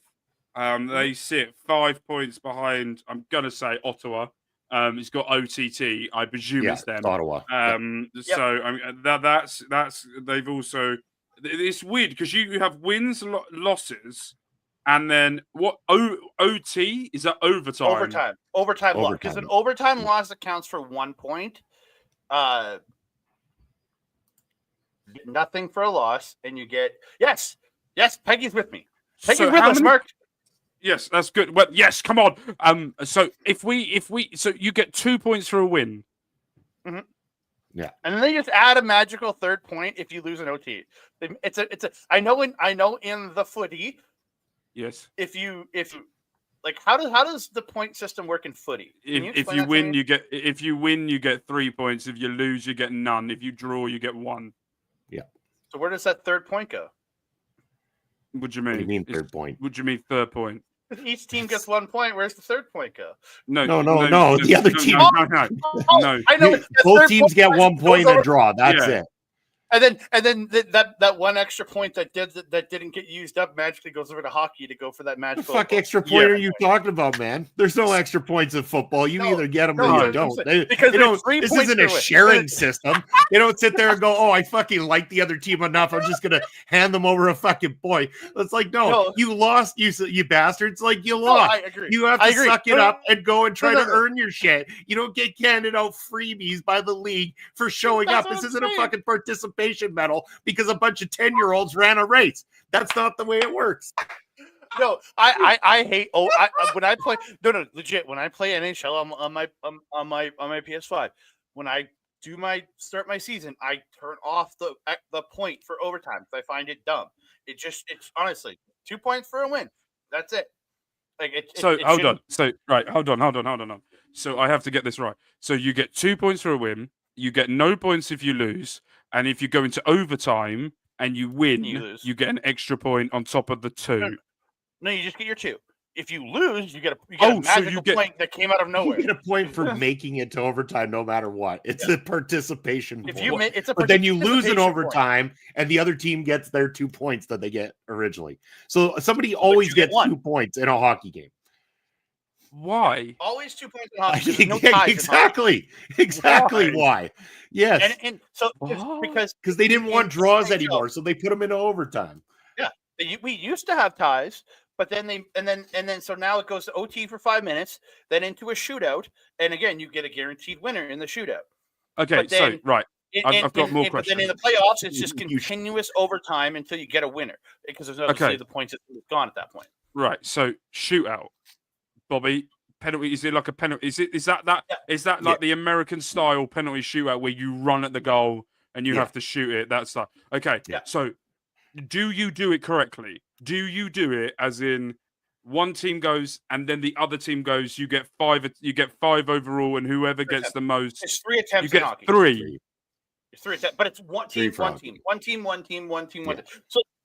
They sit 5 points behind. I'm gonna say Ottawa. It's got OTT. I presume it's them. Ottawa. So I mean, that's they've also. It's weird because you have wins, losses, and then what? OT is that overtime? Overtime loss. Because an overtime loss accounts for 1 point. Nothing for a loss, and you get yes. Peggy's with me. Peggy's with us, Mark. Yes, that's good. Well, yes, come on. So if we so you get 2 points for a win. Mm-hmm. Yeah, and then they just add a magical third point if you lose an OT. It's a. I know in the footy. Yes. If you like, how does the point system work in footy? If you win, you get 3 points. If you lose, you get none. If you draw, you get 1. Yeah. So where does that third point go? What do you mean? What do you mean third point? What do you mean third point? Each team gets 1 point. Where's the third point go? No. The other team. No. I know. Both teams get 1 point and a draw. That's it. And then that one extra point that didn't get used up magically goes over to hockey to go for that magical. What the fuck extra point are you talking about, man? There's no extra points in football. You either get them or you don't. This isn't a sharing system. They don't sit there and go, "Oh, I fucking like the other team enough. I'm just gonna hand them over a fucking point." It's like, no, you lost, you bastards. Like you lost. I agree. You have to suck it up and go and try to earn your shit. You don't get handed out freebies by the league for showing up. This isn't a fucking participation medal because a bunch of 10-year-olds ran a race. That's not the way it works. No, I hate. When I play, legit. When I play NHL on my PS5, when I start my season, I turn off the point for overtime because I find it dumb. It's honestly 2 points for a win. That's it. Like hold on. So hold on. So I have to get this right. So you get 2 points for a win. You get no points if you lose. And if you go into overtime and you win, you get an extra point on top of the 2. No, you just get your 2. If you lose, you get a magical point that came out of nowhere. You get a point for making it to overtime no matter what. It's a participation point. It's a but then you lose in overtime and the other team gets their 2 points that they get originally. So somebody always gets 2 points in a hockey game. Why? Always 2 points in hockey. No ties exactly why. Yes. And so because they didn't want draws anymore, so they put them into overtime. Yeah. We used to have ties, but then so now it goes to OT for 5 minutes, then into a shootout, and again you get a guaranteed winner in the shootout. Okay, I've got more But questions. then in the playoffs, it's just continuous overtime until you get a winner because there's obviously the points that are gone at that point. Right. So shootout, Bobby. Penalty? Is it like a penalty? Is that like the American style penalty shootout where you run at the goal and you have to shoot it? That's like okay. Yeah. So do you do it correctly? Do you do it as in one team goes and then the other team goes? You get 5. You get 5 overall, and whoever gets the most. It's 3 attempts. You get in hockey. 3. It's 3 attempts, but it's one team. So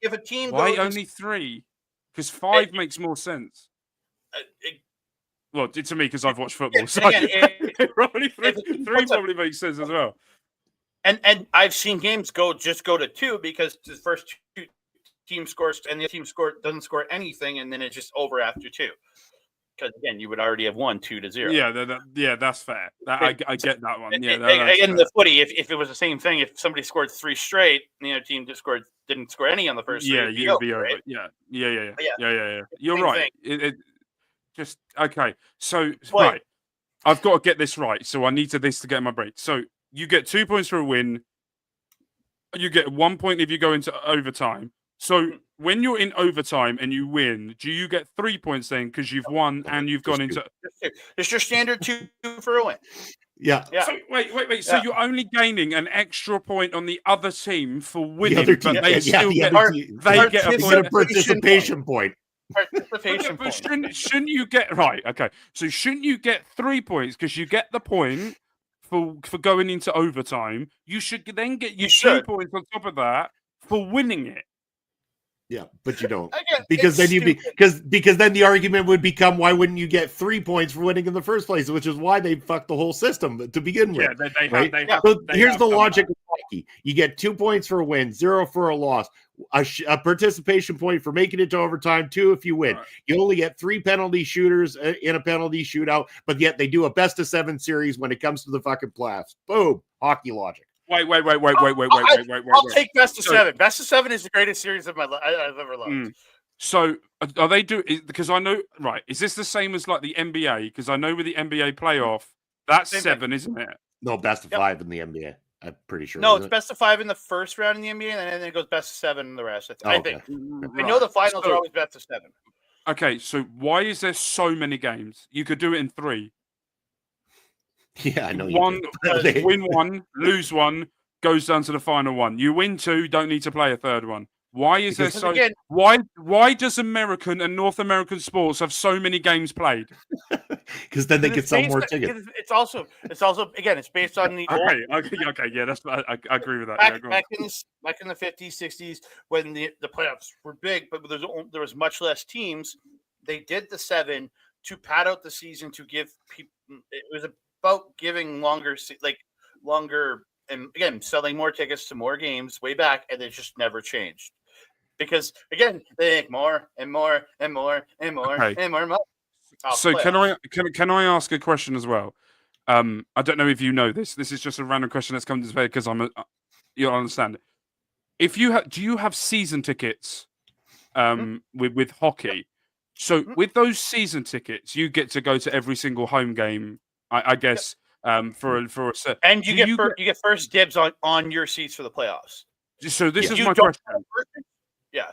if a team why goes only 3? Because 5 makes more sense. Well, to me, because I've watched football. So probably 3 probably makes sense as well. And I've seen games go to 2 because the first 2 team scores and the team doesn't score anything, and then it's just over after 2. Because again, you would already have won 2-0. Yeah, that's fair. I get that one. Yeah, in the footy, if it was the same thing, if somebody scored 3 straight, and the other team didn't score any on the first 3, you'd be over. Right? Yeah. You're right. It just okay. So Wait. right, I've got to get this right. So I need this to get in my brain. So you get 2 points for a win. You get 1 point if you go into overtime. So when you're in overtime and you win, do you get 3 points then because you've won and you've gone into? It's your standard 2 for a win. Yeah. So wait. So you're only gaining an extra point on the other team for winning, but they still get a participation point. Shouldn't you get right? Okay, so shouldn't you get 3 points because you get the point for going into overtime? You should then get 2 points on top of that for winning it. Yeah, but you don't because then because then the argument would become why wouldn't you get 3 points for winning in the first place, which is why they fucked the whole system to begin with. Yeah, here's the logic of hockey: you get 2 points for a win, 0 for a loss, a participation point for making it to overtime, 2 if you win. Right. You only get 3 penalty shooters in a penalty shootout, but yet they do a best of 7 series when it comes to the fucking playoffs. Boom, hockey logic. Wait. I'll take best of 7. Best of 7 is the greatest series of I've ever loved. So are they because I know right? Is this the same as like the NBA? Because I know with the NBA playoff, that's 7, isn't it? No, best of 5 in the NBA. I'm pretty sure. No, it's best of 5 in the first round in the NBA, and then it goes best of 7 in the rest. I think. I know the finals are always best of 7. Okay, so why is there so many games? You could do it in 3. Yeah, I know. Win 1, lose 1, goes down to the final 1. You win 2, don't need to play a third one. Why is there so? Again, why does American and North American sports have so many games played? Because then they get some more tickets. It's also again, it's based on the okay, yeah, that's I agree with that. Back in the 50s, 60s, when the playoffs were big, but there was much less teams. They did the 7 to pad out the season to give people. It was about giving longer, and again selling more tickets to more games way back, and it just never changed. Because again, they make more and more and more and more and more. So can I ask a question as well? I don't know if you know this. This is just a random question that's come to play because you'll understand it. If you do you have season tickets with hockey? So with those season tickets, you get to go to every single home game, I guess. For a set, and you get first dibs on your seats for the playoffs. So this is my question. Yeah.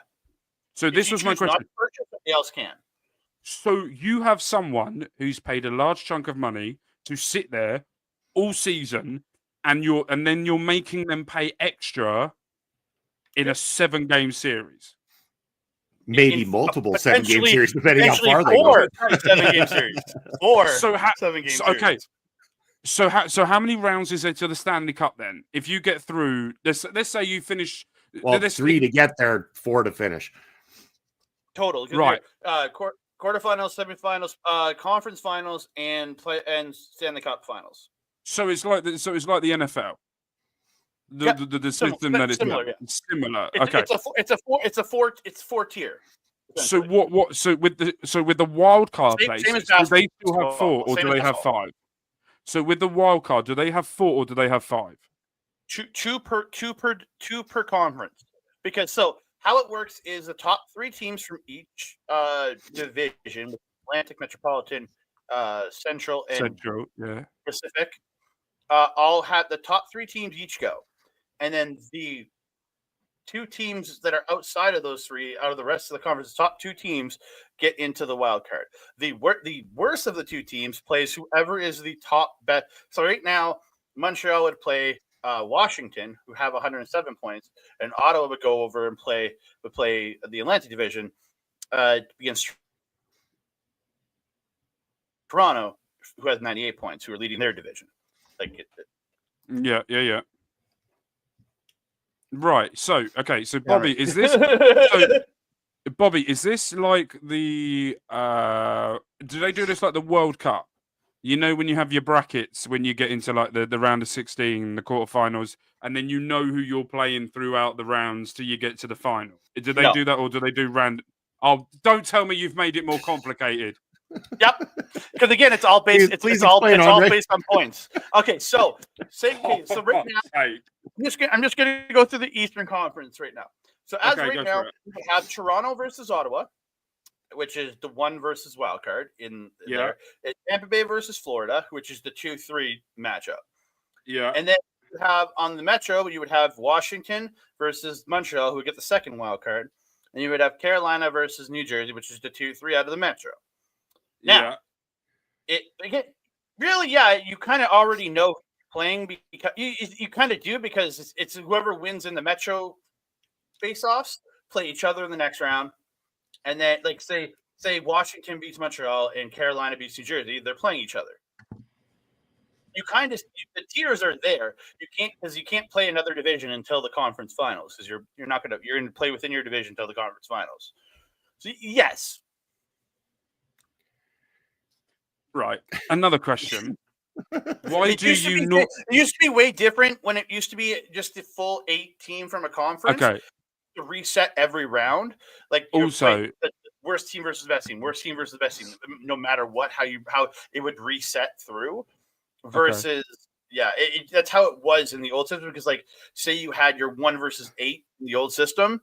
So this was my question. Somebody else can. So you have someone who's paid a large chunk of money to sit there all season, and then you're making them pay extra in a 7-game series. Maybe multiple 7-game series, depending how far they go. 7-game series. Or 7-game series. Okay. So how many rounds is there to the Stanley Cup then? If you get through, let's say you finish. Well, 3 to get there, 4 to finish. Total, right? Quarterfinals, semifinals, conference finals, and Stanley Cup finals. So it's like the NFL. The system that is similar. Okay, it's 4-tier. So what? So with the wild card places, do they still have 4 or do they have 5? So with the wild card, do they have 4 or do they have 5? Two per conference. Because how it works is the top 3 teams from each division: Atlantic, Metropolitan, Central, and yeah. Pacific. all have the top 3 teams each go, and then the 2 teams that are outside of those 3, out of the rest of the conference, the top 2 teams get into the wild card. The worst of the 2 teams plays whoever is the top bet. So right now, Montreal would play Washington, who have 107 points, and Ottawa would go over and play the Atlantic Division against Toronto, who has 98 points, who are leading their division. Yeah. Right. So, okay. So, Bobby, right. is this? Bobby, is this like the? Do they do this like the World Cup? You know, when you have your brackets, when you get into like the round of 16, the quarterfinals, and then you know who you're playing throughout the rounds till you get to the final. Do they do that, or do they do random? Oh, don't tell me you've made it more complicated. Yep, because again, it's all based. It's all based on points. Okay, so right now, I'm just going to go through the Eastern Conference right now. So right now, we have Toronto versus Ottawa, which is the 1 versus wild card in there. It's Tampa Bay versus Florida, which is the 2-3 matchup. Yeah, and then you have on the Metro, you would have Washington versus Montreal, who would get the 2nd wild card, and you would have Carolina versus New Jersey, which is the 2-3 out of the Metro. Now, you kind of already know playing because you kind of do because it's whoever wins in the Metro face-offs play each other in the next round, and then like say Washington beats Montreal and Carolina beats New Jersey, they're playing each other. You kind of the tiers are there. You can't play another division until the conference finals because you're going to play within your division until the conference finals. So yes. Right. Another question. Why do you not? It used to be way different when it used to be just the full 8 team from a conference. Okay. To reset every round, like also the worst team versus best team, no matter what, how it would reset through. Versus, that's how it was in the old system. Because, like, say you had your 1 versus 8 in the old system,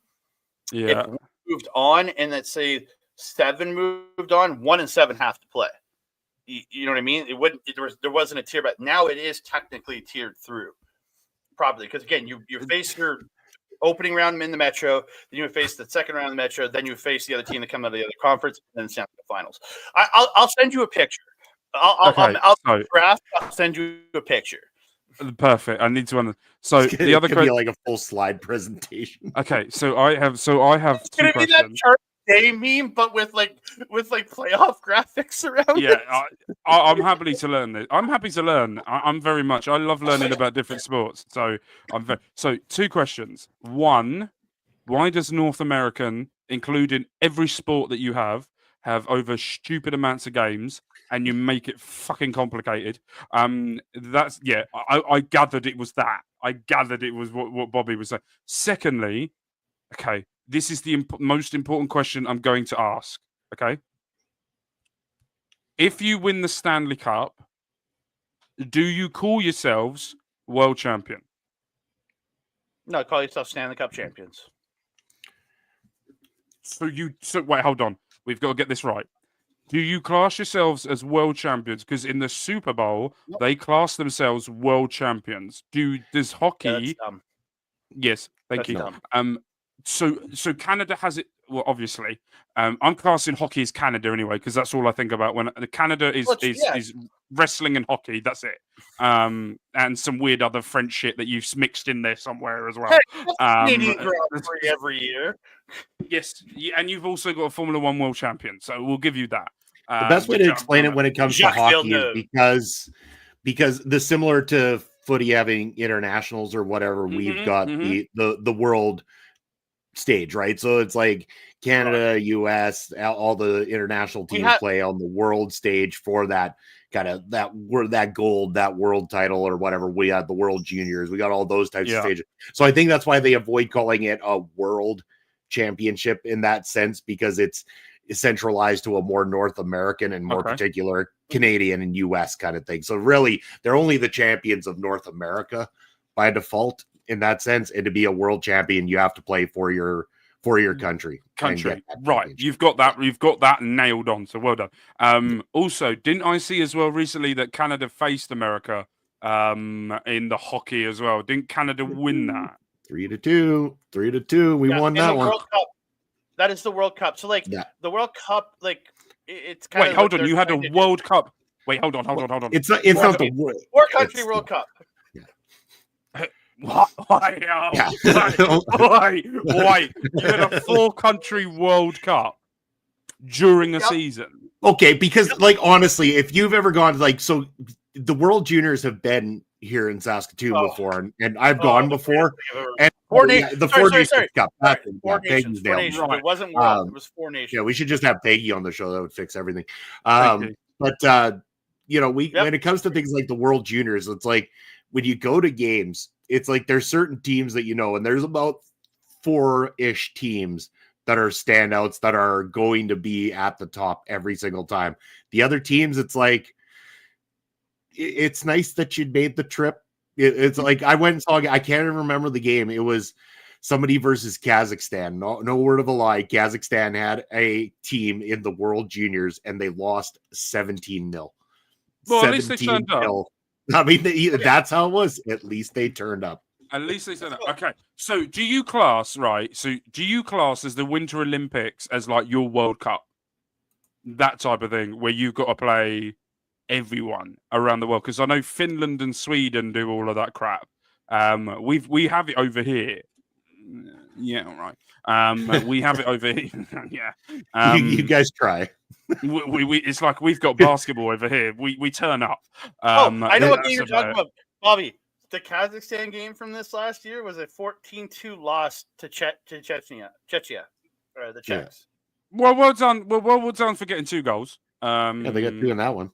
if moved on, and let's say 7 moved on, 1 and 7 have to play. You know what I mean? It wouldn't. There wasn't a tier, but now it is technically tiered through, probably because again, you face your opening round in the Metro, then you face the 2nd round in the Metro, then you face the other team that come out of the other conference, and then send the finals. I'll send you a picture. I'll send you a picture. Perfect. I need to understand. So the other question, like a full slide presentation. Okay, so I have 2 questions. It's gonna be that chart day meme, but with playoff graphics around. Yeah, I'm happy to learn this. I'm happy to learn. I'm very much. I love learning about different sports. So so 2 questions. 1, why does North American, including every sport that you have over stupid amounts of games, and you make it fucking complicated? That's I gathered it was that. I gathered it was what Bobby was saying. Secondly, okay, this is the most important question I'm going to ask. Okay, if you win the Stanley Cup, do you call yourselves world champion? No, call yourself Stanley Cup champions. So wait, hold on. We've got to get this right. Do you class yourselves as world champions? Because in the Super Bowl, they class themselves world champions. Does hockey? Yeah, that's dumb. Yes, thank you. Dumb. So Canada has it. Well, obviously, I'm classing hockey as Canada anyway because that's all I think about when Canada is wrestling and hockey. That's it. And some weird other French shit that you've mixed in there somewhere as well. Canadian Grand Prix every year. Yes, and you've also got a Formula 1 world champion, so we'll give you that. The best way to explain it when it comes to hockey is because the similar to footy having internationals or whatever, we've got the world stage, right? So it's like Canada, US, all the international teams play on the world stage for that kind of that gold, that world title or whatever. We have the world juniors, we got all those types of stages. So I think that's why they avoid calling it a world championship in that sense, because it's centralized to a more North American and more particular Canadian and US kind of thing. So really they're only the champions of North America by default in that sense, and to be a world champion you have to play for your country. Right, you've got that nailed on, so well done. Also, didn't I see as well recently that Canada faced America in the hockey as well. Didn't Canada win that? 3-2. 3-2. We won in that the one. World Cup. That is the World Cup. So like the World Cup, like it's kind Wait, of hold on. You had a World Cup. Wait, hold on. It's not the world. Four country World Cup. What? Why? Yeah. Why? You had a 4-country World Cup during a season. Okay, because like honestly, if you've ever gone so the World Juniors have been here in Saskatoon before, and I've gone before. And the Four Nations Cup. Four Nations. It wasn't World. It was Four Nations. Yeah, we should just have Peggy on the show. That would fix everything. But you know, when it comes to things like the World Juniors, it's like when you go to games, it's like there's certain teams that you know, and there's about 4-ish teams that are standouts that are going to be at the top every single time. The other teams, it's like it's nice that you made the trip. It's like I went and saw. I can't even remember the game. It was somebody versus Kazakhstan. No word of a lie. Kazakhstan had a team in the World Juniors and they lost 17-0. Well, at least they turned up. I mean, that's how it was. At least they turned up. At least they said that. Okay. So do you class as the Winter Olympics as like your World Cup? That type of thing where you've got to play everyone around the world, because I know Finland and Sweden do all of that crap. We have it over here. Yeah, all right. We have it over here. Yeah. You guys try. We it's like we've got basketball over here. We turn up. I know what game you're talking about, Bobby. The Kazakhstan game from this last year was a 14-2 loss to Czechia, or the Czechs. Yeah. Well done for getting 2 goals. Yeah, they got 2 in that one.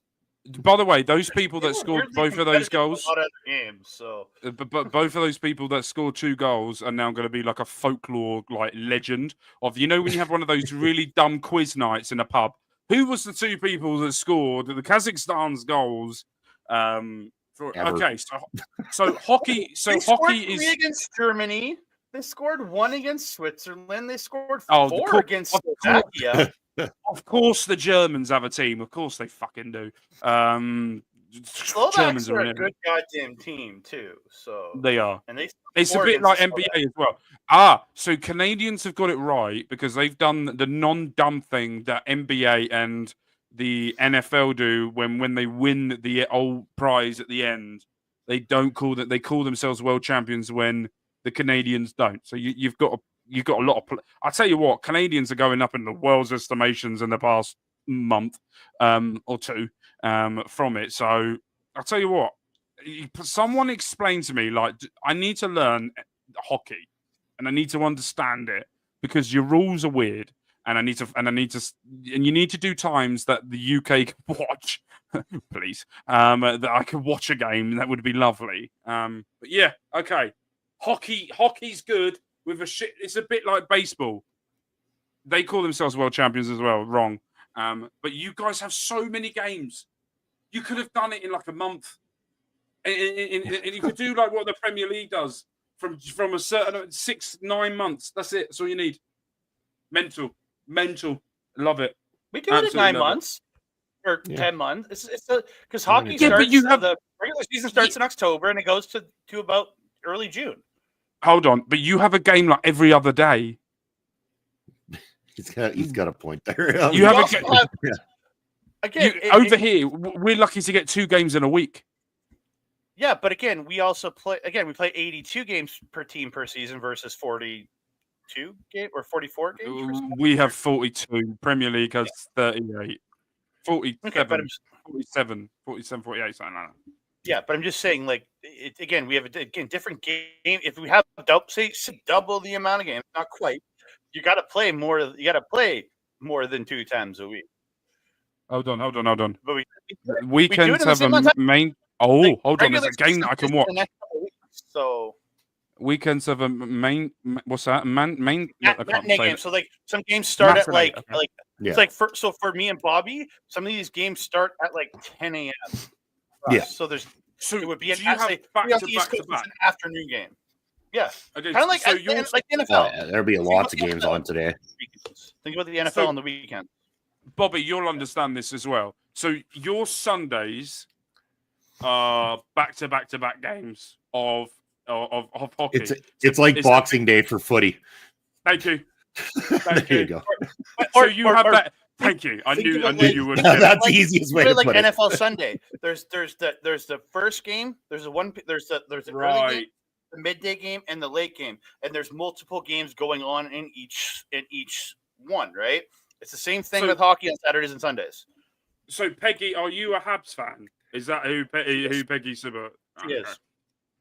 By the way, those people that scored both of those goals, games, so but both of those people that scored 2 goals are now going to be like a folklore like legend of, you know, when you have one of those really dumb quiz nights in a pub. Who was the 2 people that scored the Kazakhstan's goals? Okay, so hockey. So hockey is 3 against Germany. They scored 1 against Switzerland. They scored 4 against Slovakia. Of course, the Germans have a team. Of course, they fucking do. Slovaks are a good goddamn team too. So they are, and it's a bit like NBA as well. So Canadians have got it right because they've done the non-dumb thing that NBA and the NFL do when they win the old prize at the end. They don't call that. They call themselves world champions when the Canadians don't. So you've got a lot of. I tell you what, Canadians are going up in the world's estimations in the past month or 2 from it. So I'll tell you what. Someone explain to me, like, I need to learn hockey and I need to understand it because your rules are weird, and you need to do times that the UK can watch, please. That I can watch a game. That would be lovely. But yeah, okay. Hockey's good. It's a bit like baseball. They call themselves world champions as well. Wrong. But you guys have so many games. You could have done it in like a month. And you could do like what the Premier League does from a certain 6-9 months. That's it. That's all you need. Mental. Love it. We do it in 9 months or 10 months. It's because hockey starts. But you have the regular season starts in October and it goes to about early June. Hold on, but you have a game like every other day. He's got a point there. You have again here. We're lucky to get 2 games in a week. Yeah, but again, we also play. Again, we play 82 games per team per season versus 42 game or 44 games. We have 42. Premier League has 38. 47, okay, 47, 48, something like that. Yeah, but I'm just saying, like, again, we have a different game. If we have double the amount of games, not quite, you got to play more. You got to play more than 2 times a week. Hold on. But weekends have a main. Oh, like, hold on. There's a game that I can watch. So weekends have a main. What's that? Main game. So like some games start at like yeah. It's like so for me and Bobby, some of these games start at like 10 a.m. Yeah. So it would be an afternoon game. Yeah. Okay, kind of like so like NFL. There'll be lots of games on today. Think about the NFL on the weekend. Bobby, you'll understand this as well. So your Sundays back-to-back games of hockey. It's like Boxing Day for footy. Thank you. There you go. So you have that. Thank you. I knew you would. That's the easiest way to like put it. NFL Sunday. There's the first game. There's the early game, the midday game, and the late game. And there's multiple games going on in each one. Right. It's the same thing with hockey on Saturdays and Sundays. So Peggy, are you a Habs fan? Is that who Peggy Sibber? She is.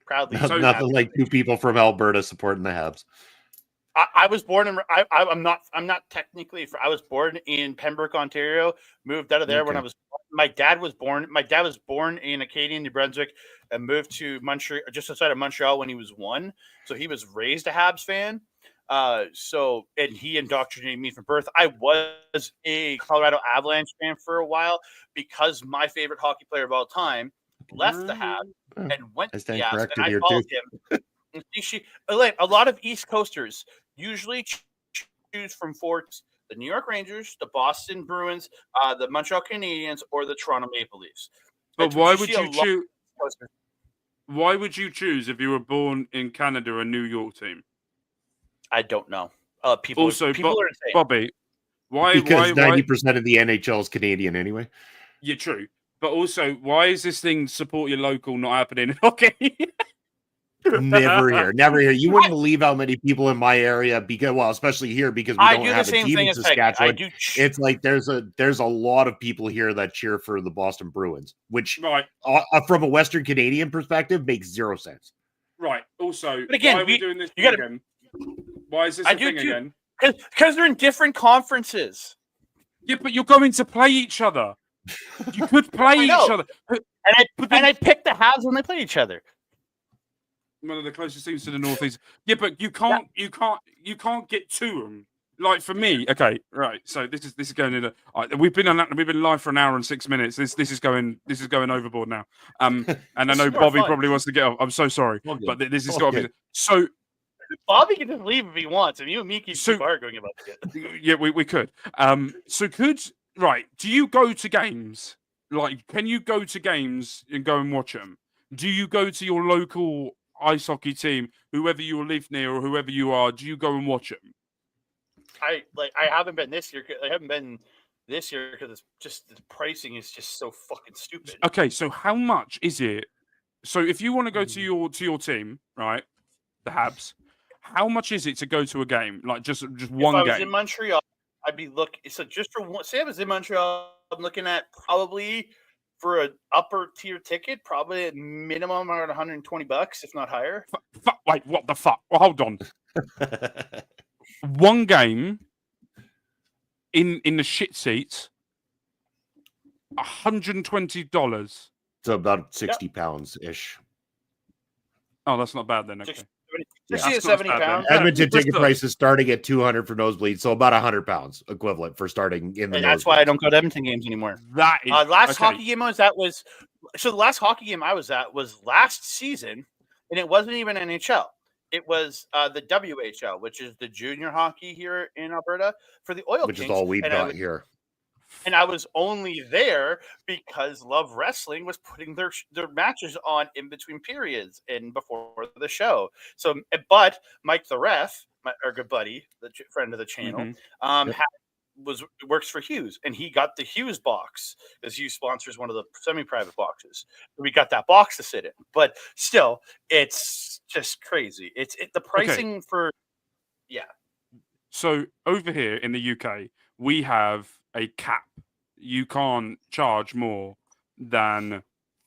Proudly. Nothing like two people from Alberta supporting the Habs. I was born in. I'm not technically. I was born in Pembroke, Ontario. Moved out of there when I was. My dad was born in Acadian, New Brunswick, and moved to Montreal, just outside of Montreal, when he was 1. So he was raised a Habs fan. And he indoctrinated me from birth. I was a Colorado Avalanche fan for a while because my favorite hockey player of all time left the Habs and went to the Avs, and I followed him. A lot of East Coasters usually choose from forts: the New York Rangers, the Boston Bruins, the Montreal Canadiens, or the Toronto Maple Leafs. But why would you choose? Why would you choose if you were born in Canada a New York team? I don't know. People are insane. Bobby, why? Because 90% of the NHL is Canadian anyway. Yeah, true. But also, why is this thing support your local not happening in hockey? Never here. You wouldn't believe how many people in my area, especially here, because we don't have a team in Saskatchewan. It's like there's a lot of people here that cheer for the Boston Bruins, which from a Western Canadian perspective makes zero sense. Right. Also, but again, why are we doing this again? Why is this a thing again? Because they're in different conferences. Yeah, but you're going to play each other. You could play each other. And I picked the Habs when they play each other. One of the closest teams to the Northeast. Yeah, but you can't get to them. Like for me, okay, right. So this is going into. We've been live for an hour and 6 minutes. This is going overboard now. And I know Bobby probably wants to get off. I'm so sorry, but this has got to be so. Bobby can just leave if he wants, and you and me keep arguing about it. Yeah, we could. Do you go to games? Like, can you go to games and go and watch them? Do you go to your local ice hockey team, whoever you live near or whoever you are? Do you go and watch them? I haven't been this year. I haven't been this year because it's just the pricing is just so fucking stupid. Okay, so how much is it? So if you want to go to your team, right, the Habs, how much is it to go to a game? Like just one game? If I was in Montreal, I'd be looking. So just for one, say I was in Montreal, I'm looking at probably for an upper tier ticket, probably at minimum around $120, if not higher. Wait, what the fuck? Well, hold on. One game in the shit seats, $120. So about 60 pounds ish. Oh, that's not bad then. Okay. 60 to 70 pounds. Edmonton ticket prices starting at 200 for nosebleeds, so about 100 pounds equivalent for starting in the. And that's why I don't go to Edmonton games anymore. That is last hockey game the last hockey game I was at was last season, and it wasn't even NHL. It was the WHL, which is the junior hockey here in Alberta for the Oil Kings. Which is all we've got here. And I was only there because Love Wrestling was putting their matches on in between periods and before the show. So, but Mike the ref, our good buddy, the friend of the channel, works for Hughes, and he got the Hughes box because Hughes sponsors one of the semi-private boxes. We got that box to sit in, but still, it's just crazy. It's the pricing for, yeah. So over here in the UK, we have a cap. You can't charge more than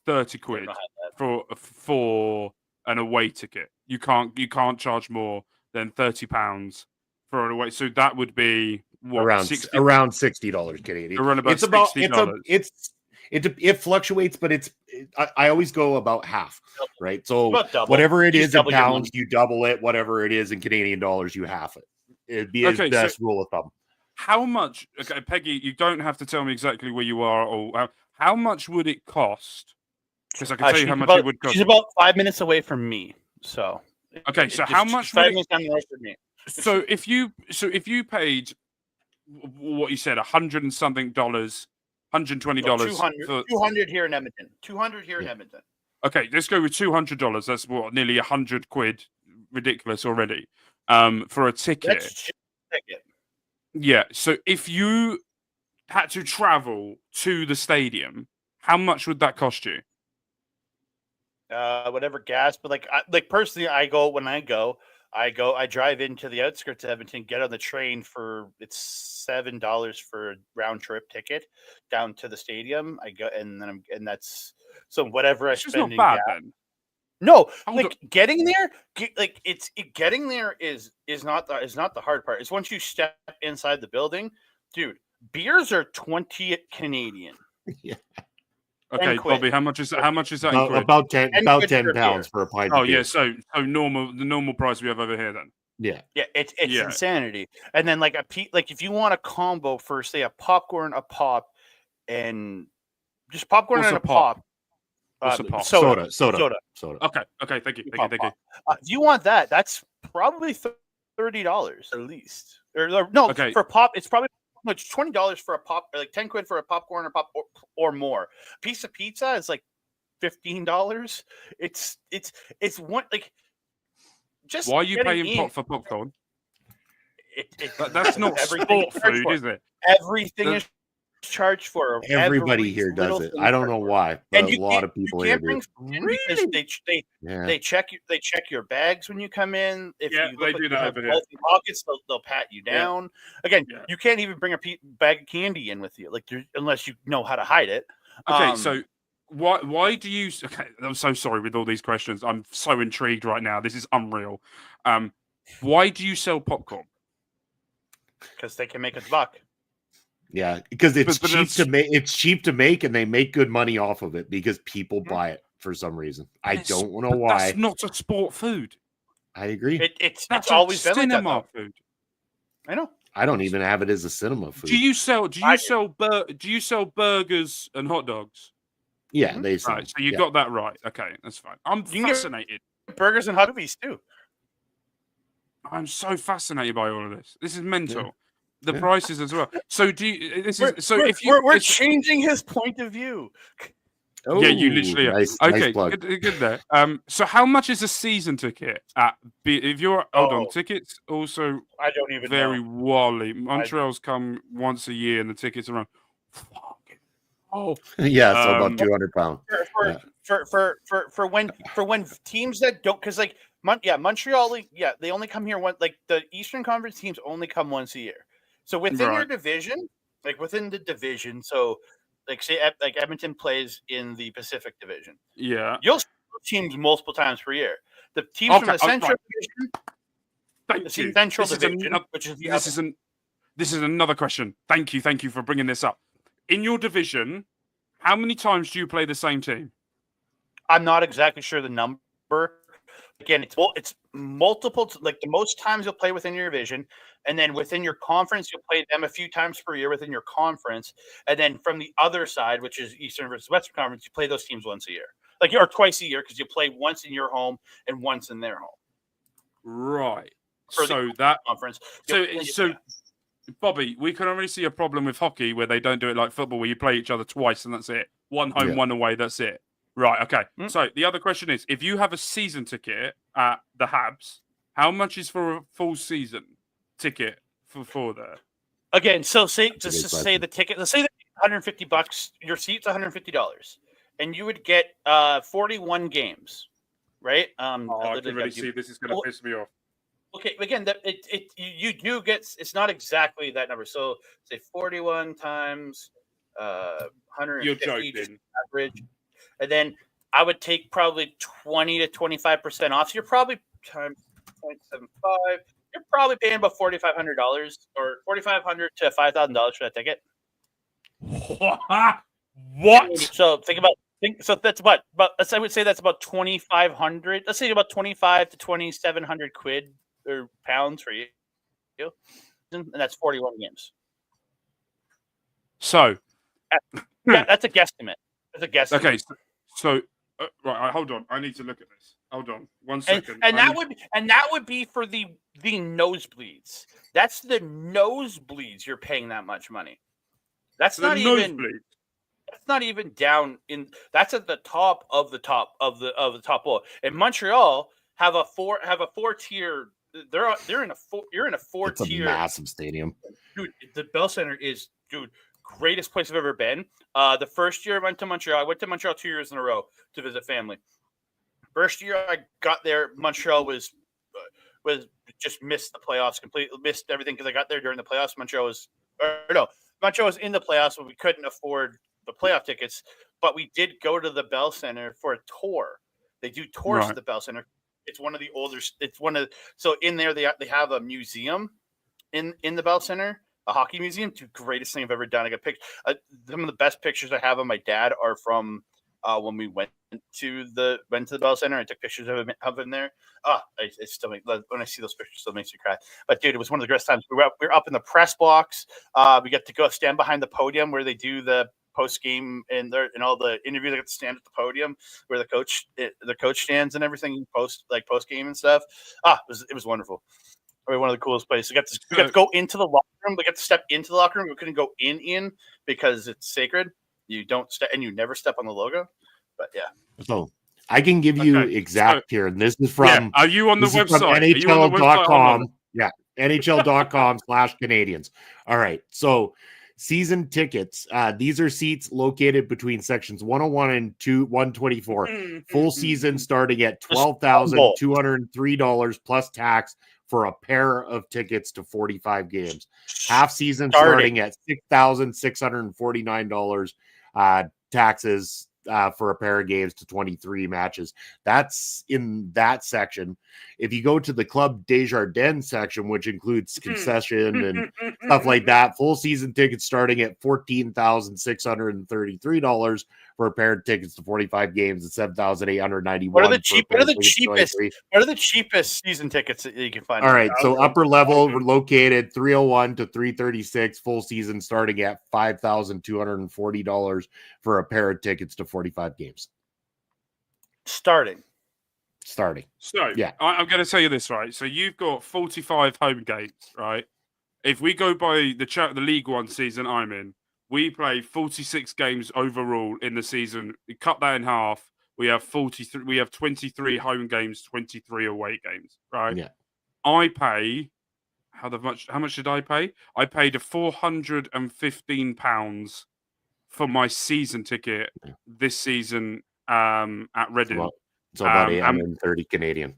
30 quid for an away ticket. You can't charge more than £30 for an away. So that would be around $60 Canadian. Around about $60. It fluctuates, but I always go about half, right? So whatever it is in pounds, you double it. Whatever it is in Canadian dollars, you half it. It'd be his best rule of thumb. How much? Okay, Peggy, you don't have to tell me exactly where you are or how much would it cost? Because I can tell you how much it would cost. She's about 5 minutes away from me, so. Okay, so how much? 5 minutes down the road from me. So if you paid what you said $100 and something $120 for 200 here in Edmonton. 200 here in Edmonton. Okay, let's go with $200. That's what, nearly £100. Ridiculous already. For a ticket. That's a cheap ticket. Yeah. So if you had to travel to the stadium, how much would that cost you? Whatever gas, but like personally, I drive into the outskirts of Edmonton, get on the train for it's $7 for a round trip ticket down to the stadium. I go and that's so whatever I spend in gas. Then. No, getting there, getting there is not the hard part. It's once you step inside the building, dude. Beers are 20 Canadian. Yeah. Okay, Bobby, how much is that? How much is that? About 10 pounds for a pint. Oh yeah, so the normal price we have over here then. Yeah, it's insanity. And then like if you want a combo for say a popcorn, a pop, and just popcorn and a pop. Soda. Okay, thank you. If you want that, that's probably $30 at least. Or no, okay. For pop, it's probably much $20 for a pop, or like 10 quid for a popcorn or more. A piece of pizza is like $15. It's one like just. Why are you paying for popcorn? That's not sport food, is it? Everything is charged for. Everybody here does it. I don't know why, but a lot of people here do. Really? They check your bags when you come in. If you they do that over here. Pockets, they'll pat you down. Again, you can't even bring a bag of candy in with you, unless you know how to hide it. Okay, so why do you? Okay, I'm so sorry with all these questions. I'm so intrigued right now. This is unreal. Why do you sell popcorn? Because they can make a buck. Yeah, because it's cheap to make. It's cheap to make, and they make good money off of it because people buy it for some reason. I don't know why. That's not a sport food. I agree. It's always been cinema like that, food. I know. I don't even have it as a cinema food. Do you sell burgers and hot dogs? Yeah, they sell. Right, so you got that right. Okay, that's fine. I'm fascinated. Burgers and hot dogs too. I'm so fascinated by all of this. This is mental. Yeah. The prices as well. So we're changing his point of view. Oh, yeah, you literally are. Nice, okay, nice good there. So how much is a season ticket at? If you're tickets also I don't even very know. wally. Montreal's come once a year, and the tickets are around. Yeah, so about £200. For when teams that don't, because Montreal, they only come here once. Like the Eastern Conference teams only come once a year. So within your division, within the division, so say Edmonton plays in the Pacific Division. Yeah, you'll see teams multiple times per year. The teams from the Central Division, Central Division, which is this is another question. Thank you for bringing this up. In your division, how many times do you play the same team? I'm not exactly sure the number. Again, it's multiple. Like the most times you'll play within your division, and then within your conference, you'll play them a few times per year within your conference. And then from the other side, which is Eastern versus Western Conference, you play those teams once a year, or twice a year, because you play once in your home and once in their home. Right. For so the that conference. So, Bobby, we can already see a problem with hockey where they don't do it like football, where you play each other twice and that's it. One home, one away. That's it. Right, okay. So the other question is, if you have a season ticket at the Habs, how much is for a full season ticket for there? Again, so say the ticket, let's say that $150, your seat's $150, and you would get 41 games, right? I can really see this is going to piss me off. Okay, again, you do get, it's not exactly that number. So say 41 times 150. You're joking. Average. And then I would take probably 20 to 25% off. So you're probably times 0.75. You're probably paying about $4,500 or $4,500 to $5,000 for that ticket. What? So so that's about I would say that's about 2,500. Let's say about 25 to 2,700 quid or pounds for you, and that's 41 games. So that's a guesstimate. That's a guesstimate. Okay, so right, hold on. I need to look at this. Hold on, 1 second. And that would be for the nosebleeds. That's the nosebleeds. You're paying that much money. That's not even. That's not even down in. That's at the top of the top of the top bowl. And Montreal have a four tier. They're in a four. You're in a four It's a tier. massive stadium. Dude, the Bell Center is greatest place I've ever been. The first year I went to Montreal. I went to Montreal 2 years in a row to visit family. First year I got there, Montreal was just missed the playoffs completely, missed everything because I got there during the playoffs. Montreal was in the playoffs, but we couldn't afford the playoff tickets. But we did go to the Bell Center for a tour. They do tours to the Bell Center. It's one of the older. So in there they have a museum in the Bell Center, a hockey museum. The greatest thing I've ever done. I got pictures. Some of the best pictures I have of my dad are from when we went to the Bell Center. I took pictures of him there. It still when I see those pictures, it still makes me cry. But dude, it was one of the greatest times. We were up in the press box. We got to go stand behind the podium where they do the post game and all the interviews. I got to stand at the podium where the coach stands and everything post game and stuff. It was wonderful. Probably one of the coolest places. We got to go into the locker room. We got to step into the locker room. We couldn't go in because it's sacred. You don't step, and you never step on the logo. But yeah. So I can give you exact here. And this is from. Yeah. Are you on the website? NHL.com. Yeah. NHL.com/Canadians. All right. So season tickets. These are seats located between sections 101 and 124. Full season starting at $12,203 plus tax for a pair of tickets to 45 games. Half season starting at $6,649 taxes for a pair of games to 23 matches. That's in that section. If you go to the Club Desjardins section, which includes concession and stuff like that, full season tickets starting at $14,633 for a pair of tickets to 45 games and $7,891. What are the cheapest season tickets that you can find? All right, so upper level located 301 to 336, full season starting at $5,240 for a pair of tickets to 45 games. Starting. So yeah, I'm going to tell you this, right? So you've got 45 home games, right? If we go by the League One season I'm in, we play 46 games overall in the season. We cut that in half. We have 43. We have 23 home games, 23 away games. Right? Yeah. I pay how much did I pay? I paid £415 for my season ticket this season at Reading. So about 830 Canadian.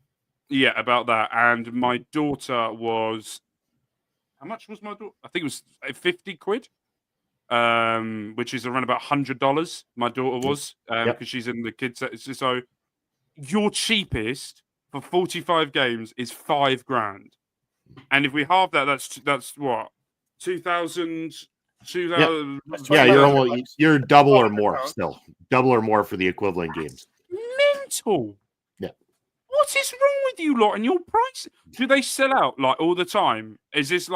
Yeah, about that. And my daughter was. How much was my daughter? I think it was 50 quid. Which is around about $100. My daughter was because she's in the kids. So your cheapest for 45 games is $5,000, and if we halve that, that's what 2,000. Yeah, you're double or more still, double or more for the equivalent games. Mental. Yeah. What is wrong with you lot and your price? Do they sell out like all the time? Is this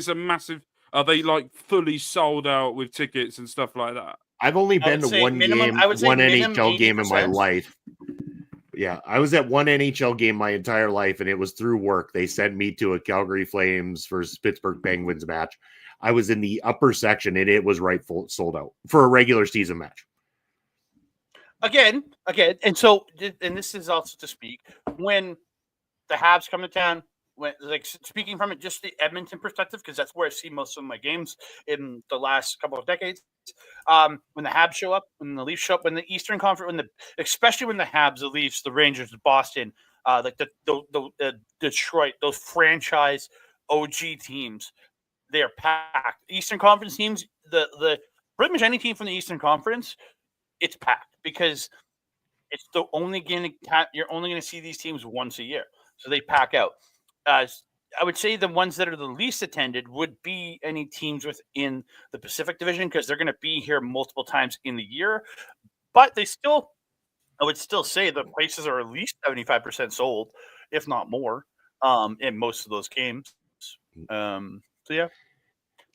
a massive? Are they like fully sold out with tickets and stuff like that? I've only been to one NHL game in my life. Yeah, I was at one NHL game my entire life, and it was through work. They sent me to a Calgary Flames versus Pittsburgh Penguins match. I was in the upper section, and it was sold out for a regular season match. Again, and so, and this is also to speak when the Habs come to town. When, speaking from just the Edmonton perspective, because that's where I see most of my games in the last couple of decades. When the Habs show up, when the Leafs show up, when the Eastern Conference, especially when the Habs, the Leafs, the Rangers, Boston, like the Detroit, those franchise OG teams, they are packed. Eastern Conference teams, the pretty much any team from the Eastern Conference, it's packed because it's you're only going to see these teams once a year, so they pack out. I would say the ones that are the least attended would be any teams within the Pacific Division because they're going to be here multiple times in the year. But I would still say the places are at least 75% sold, if not more, in most of those games. So yeah,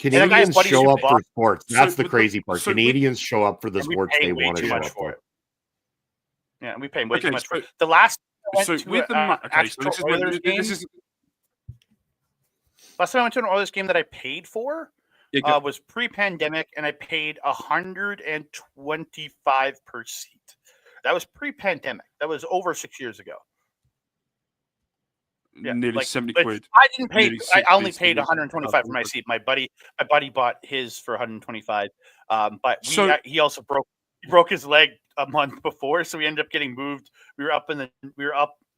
Canadians show up for sports. That's the crazy part. Canadians show up for the sports they want to show up for. Yeah, and we pay way too much for it. The last. Last time I went to an Oilers game that I paid for was pre-pandemic, and I paid $125 per seat. That was pre-pandemic. That was over 6 years ago. Yeah, nearly 70 but quid. I didn't pay. Nearly I only 60, paid 125 for my seat. My buddy bought his for 125. But he also broke his leg a month before, so we ended up getting moved. We were up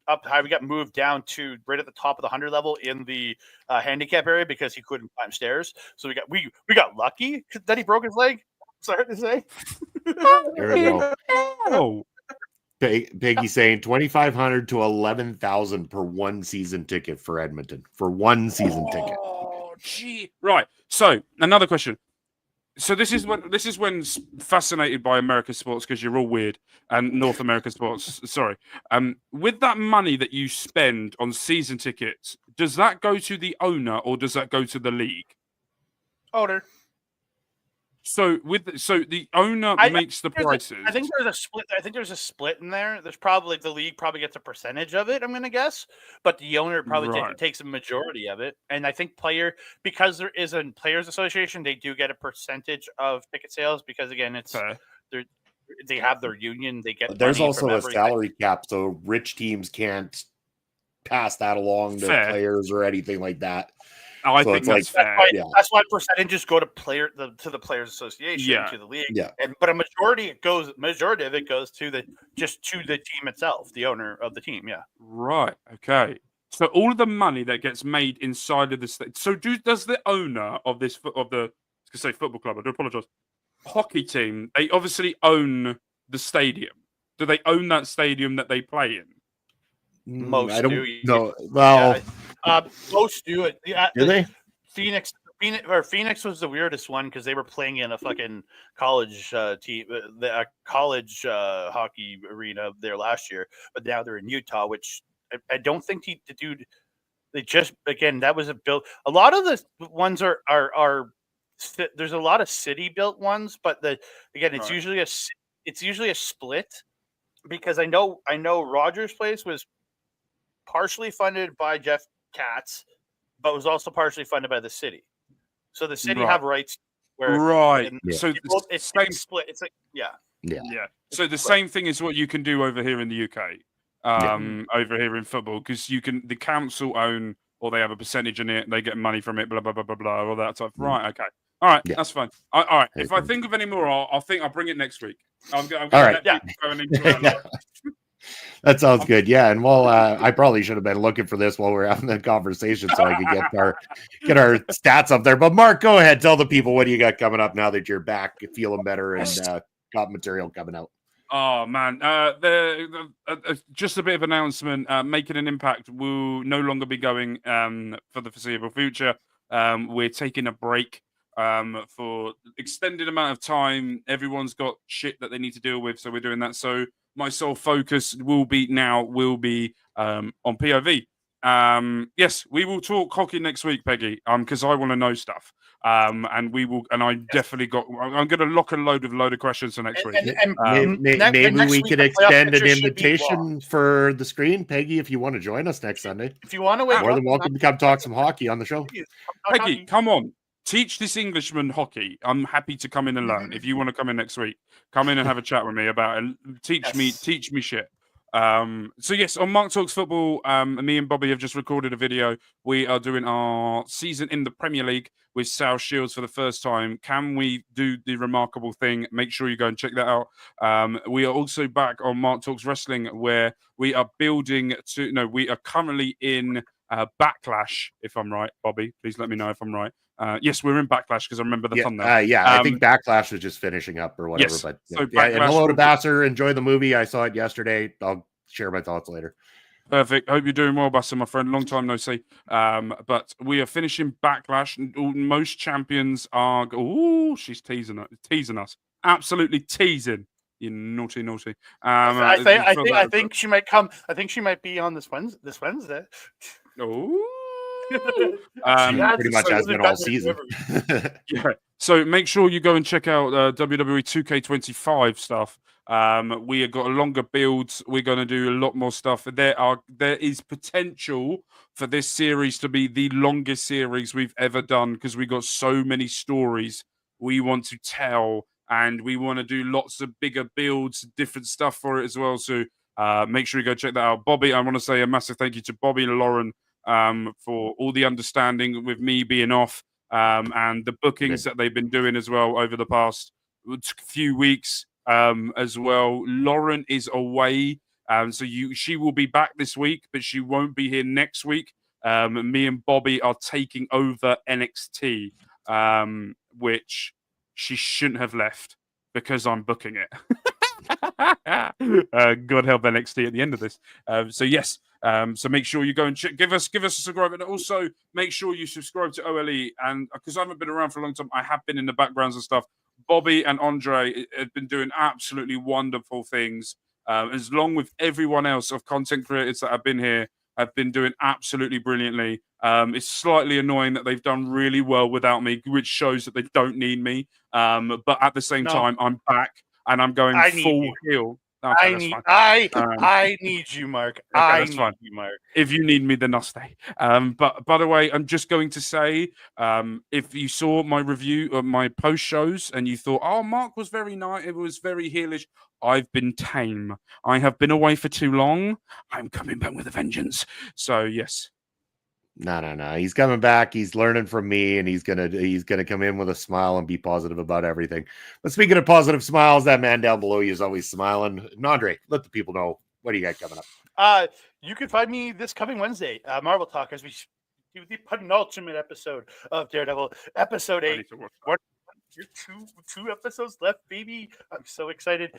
high. We got moved down to right at the top of the 100 level in the handicap area because he couldn't climb stairs. So we got lucky that he broke his leg. Sorry to say. There we go. Oh. Peggy saying 2,500 to 11,000 per one season ticket for Edmonton for one season ticket. Oh, gee. Right. So another question. So this is when fascinated by American sports because you're all weird and North American sports. Sorry. With that money that you spend on season tickets, does that go to the owner or does that go to the league? Owner. So the owner makes the prices. I think there's a split. I think there's a split in there. There's probably the league probably gets a percentage of it. I'm going to guess, but the owner probably takes a majority of it. And I think because there is a players association, they do get a percentage of ticket sales because again, it's they have their union. They get. There's also a salary cap, so rich teams can't pass that along to players or anything like that. Oh, I think that's fair. That's why percentages go to the players association, to the league. Yeah. But a majority of it goes to the team itself, the owner of the team. Yeah. Right. Okay. So all of the money that gets made inside of the state. So does the owner of football club? I do apologize. Hockey team. They obviously own the stadium. Do they own that stadium that they play in? Most I don't do. know. Well. Most do it. Yeah, do they? Phoenix was the weirdest one because they were playing in a fucking college team, the college hockey arena there last year, but now they're in Utah, which I don't think the dude. They just that was a build. A lot of the ones are there's a lot of city built ones, but it's usually a split because I know Rogers Place was partially funded by Jeff Katz, but was also partially funded by the city. So the city have rights where So it's same split. It's like yeah. So the same thing is what you can do over here in the UK, over here in football, because the council own or they have a percentage in it, they get money from it, blah blah blah blah blah, all that stuff. Right? Okay. All right, that's fine. All right. If I think of any more, I'll bring it next week. I'm going going into That sounds good. Yeah, and I probably should have been looking for this while we are having the conversation so I could get our stats up there. But Mark, go ahead, tell the people what do you got coming up now that you're back, feeling better, and got material coming out. Oh man, just a bit of announcement. Making an Impact will no longer be going for the foreseeable future. We're taking a break for extended amount of time. Everyone's got shit that they need to deal with, so we're doing that. So my sole focus will be on POV. Yes, we will talk hockey next week, Peggy. Because I want to know stuff. And we will. And I definitely I'm going to lock and load with a load of questions for next week. Maybe we could extend an invitation for the screen, Peggy, if you want to join us next Sunday. If you want to, more than welcome to come talk some hockey on the show. Peggy, come on. Teach this Englishman hockey. I'm happy to come in and learn. If you want to come in next week, come in and have a chat with me about it. Teach me shit. So yes, on Mark Talks Football, me and Bobby have just recorded a video. We are doing our season in the Premier League with South Shields for the first time. Can we do the remarkable thing? Make sure you go and check that out. We are also back on Mark Talks Wrestling, where we are we are currently in Backlash, if I'm right. Bobby, please let me know if I'm right. Yes, we're in Backlash because I remember the thumbnail. I think Backlash was just finishing up or whatever. Yes, but so and hello to Basser. Enjoy the movie. I saw it yesterday. I'll share my thoughts later. Perfect. Hope you're doing well, Basser, my friend. Long time no see. But we are finishing Backlash. Most champions are. Oh, she's teasing us. Absolutely teasing. You naughty. I think she might come. I think she might be on this Wednesday. Oh. Pretty much has been all season. Yeah. So make sure you go and check out WWE 2K25 stuff. We have got a longer builds. We're going to do a lot more stuff. There is potential for this series to be the longest series we've ever done because we got so many stories we want to tell, and we want to do lots of bigger builds, different stuff for it as well. So make sure you go check that out. Bobby, I want to say a massive thank you to Bobby and Lauren for all the understanding with me being off and the bookings that they've been doing as well over the past few weeks as well. Lauren is away, so she will be back this week, but she won't be here next week. Me and Bobby are taking over NXT, which she shouldn't have left because I'm booking it. God help NXT at the end of this. So yes, so make sure you go and give us a subscribe, and also make sure you subscribe to OLE. And because I haven't been around for a long time, I have been in the backgrounds and stuff. Bobby and Andre have been doing absolutely wonderful things, as long with everyone else of content creators that have been here have been doing absolutely brilliantly. It's slightly annoying that they've done really well without me, which shows that they don't need me. But at the same time, I'm back and I'm going full heel. Okay, I need you, Mark. Okay, I that's need fine. you, Mark. If you need me, then I'll stay. But by the way, I'm just going to say, if you saw my review of my post shows and you thought, oh, Mark was very nice, it was very heelish, I've been tame. I have been away for too long. I'm coming back with a vengeance. So yes. No. He's coming back. He's learning from me, and he's gonna come in with a smile and be positive about everything. But speaking of positive smiles, that man down below you is always smiling. Andre, let the people know, what do you got coming up? You can find me this coming Wednesday, Marvel Talk, as we do the penultimate episode of Daredevil, episode 8. Two episodes left, baby. I'm so excited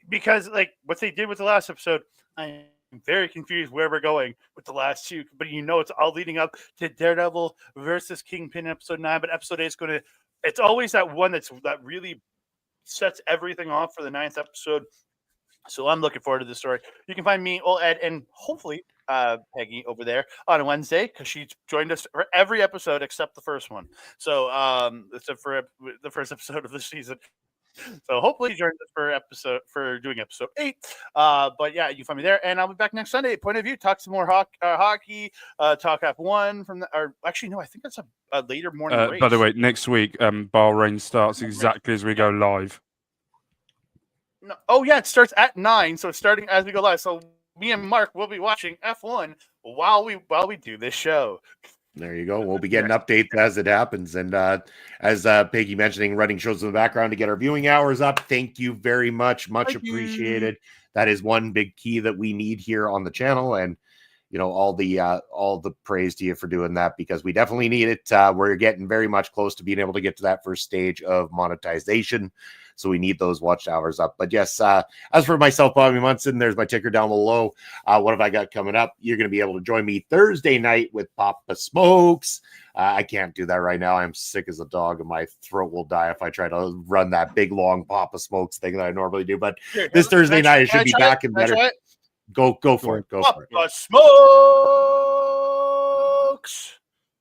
because, like, what they did with the last episode, I'm very confused where we're going with the last two. But it's all leading up to Daredevil versus Kingpin episode 9. But episode 8 is it's always that one that really sets everything off for the 9th episode. So I'm looking forward to this story. You can find me, Ed, and hopefully Peggy over there on Wednesday, because she's joined us for every episode except the first one. So except for the first episode of the season. So hopefully you joined us for doing episode 8. But yeah, you can find me there, and I'll be back next Sunday. Point of View, talk some more hockey, talk F1 from I think that's a later morning race. By the way, next week, Bahrain starts exactly as we go live. No, it starts at 9, so it's starting as we go live. So me and Mark will be watching F1 while we do this show. There you go. We'll be getting updates as it happens. And as Peggy mentioning, running shows in the background to get our viewing hours up. Thank you very much. Much appreciated. That is one big key that we need here on the channel. And, all the praise to you for doing that, because we definitely need it. We're getting very much close to being able to get to that first stage of monetization. So we need those watch hours up. But yes, as for myself, Bobby Munson, there's my ticker down below. What have I got coming up? You're going to be able to join me Thursday night with Papa Smokes. I can't do that right now. I'm sick as a dog, and my throat will die if I try to run that big, long Papa Smokes thing that I normally do. But this Thursday night, I should be back and better. Go for it. Go for it. Papa Smokes.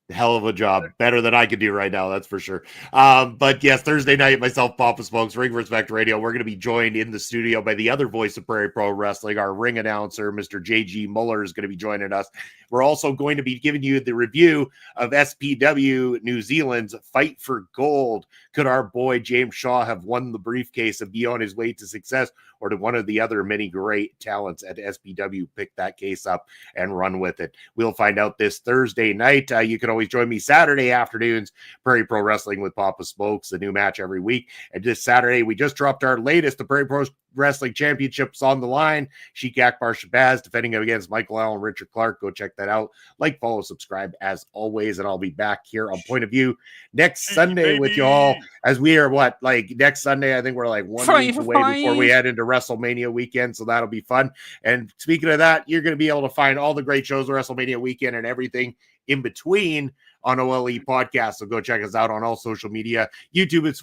Hell of a job, better than I could do right now, that's for sure. But yes, Thursday night, myself, Papa Smokes, Ring Respect Radio, we're going to be joined in the studio by the other voice of Prairie Pro Wrestling. Our ring announcer, Mr. JG Muller, is going to be joining us. We're also going to be giving you the review of SPW New Zealand's Fight for Gold. Could our boy James Shaw have won the briefcase and be on his way to success, or did one of the other many great talents at SPW pick that case up and run with it? We'll find out this Thursday night. You can always join me Saturday afternoons, Prairie Pro Wrestling with Papa Smokes, a new match every week. And this Saturday, we just dropped our latest, the Prairie Pro Wrestling Championships on the line. Sheik Akbar Shabazz defending against Michael Allen, Richard Clark. Go check that out. Like, follow, subscribe as always. And I'll be back here on Point of View next Sunday with you all, as we are next Sunday, I think we're like 1 week away before we head into WrestleMania weekend. So that'll be fun. And speaking of that, you're going to be able to find all the great shows of WrestleMania weekend and everything in between on OLE Podcast. So go check us out on all social media, YouTube and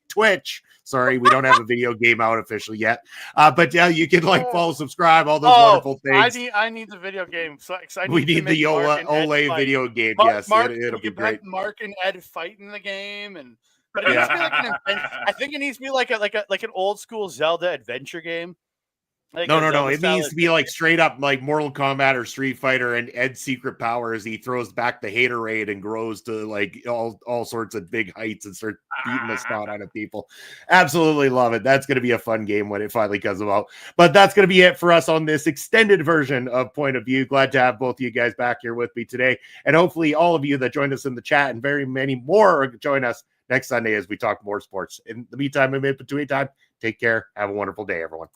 Twitch, Sorry, we don't have a video game out officially yet. But yeah, you can like, follow, subscribe, all those wonderful things. I need the video game. So We need the Ole video game. Yes, it'll be great. Mark and Ed fight in the game, but it needs to be like I think it needs to be like an old school Zelda adventure game. Like no. It needs to be like straight up like Mortal Kombat or Street Fighter, and Ed's secret power is he throws back the haterade and grows to like all sorts of big heights and starts beating the snot out of people. Absolutely love it. That's going to be a fun game when it finally comes about. But that's going to be it for us on this extended version of Point of View. Glad to have both of you guys back here with me today. And hopefully all of you that joined us in the chat and very many more join us next Sunday as we talk more sports. In the meantime, in between time, take care. Have a wonderful day, everyone.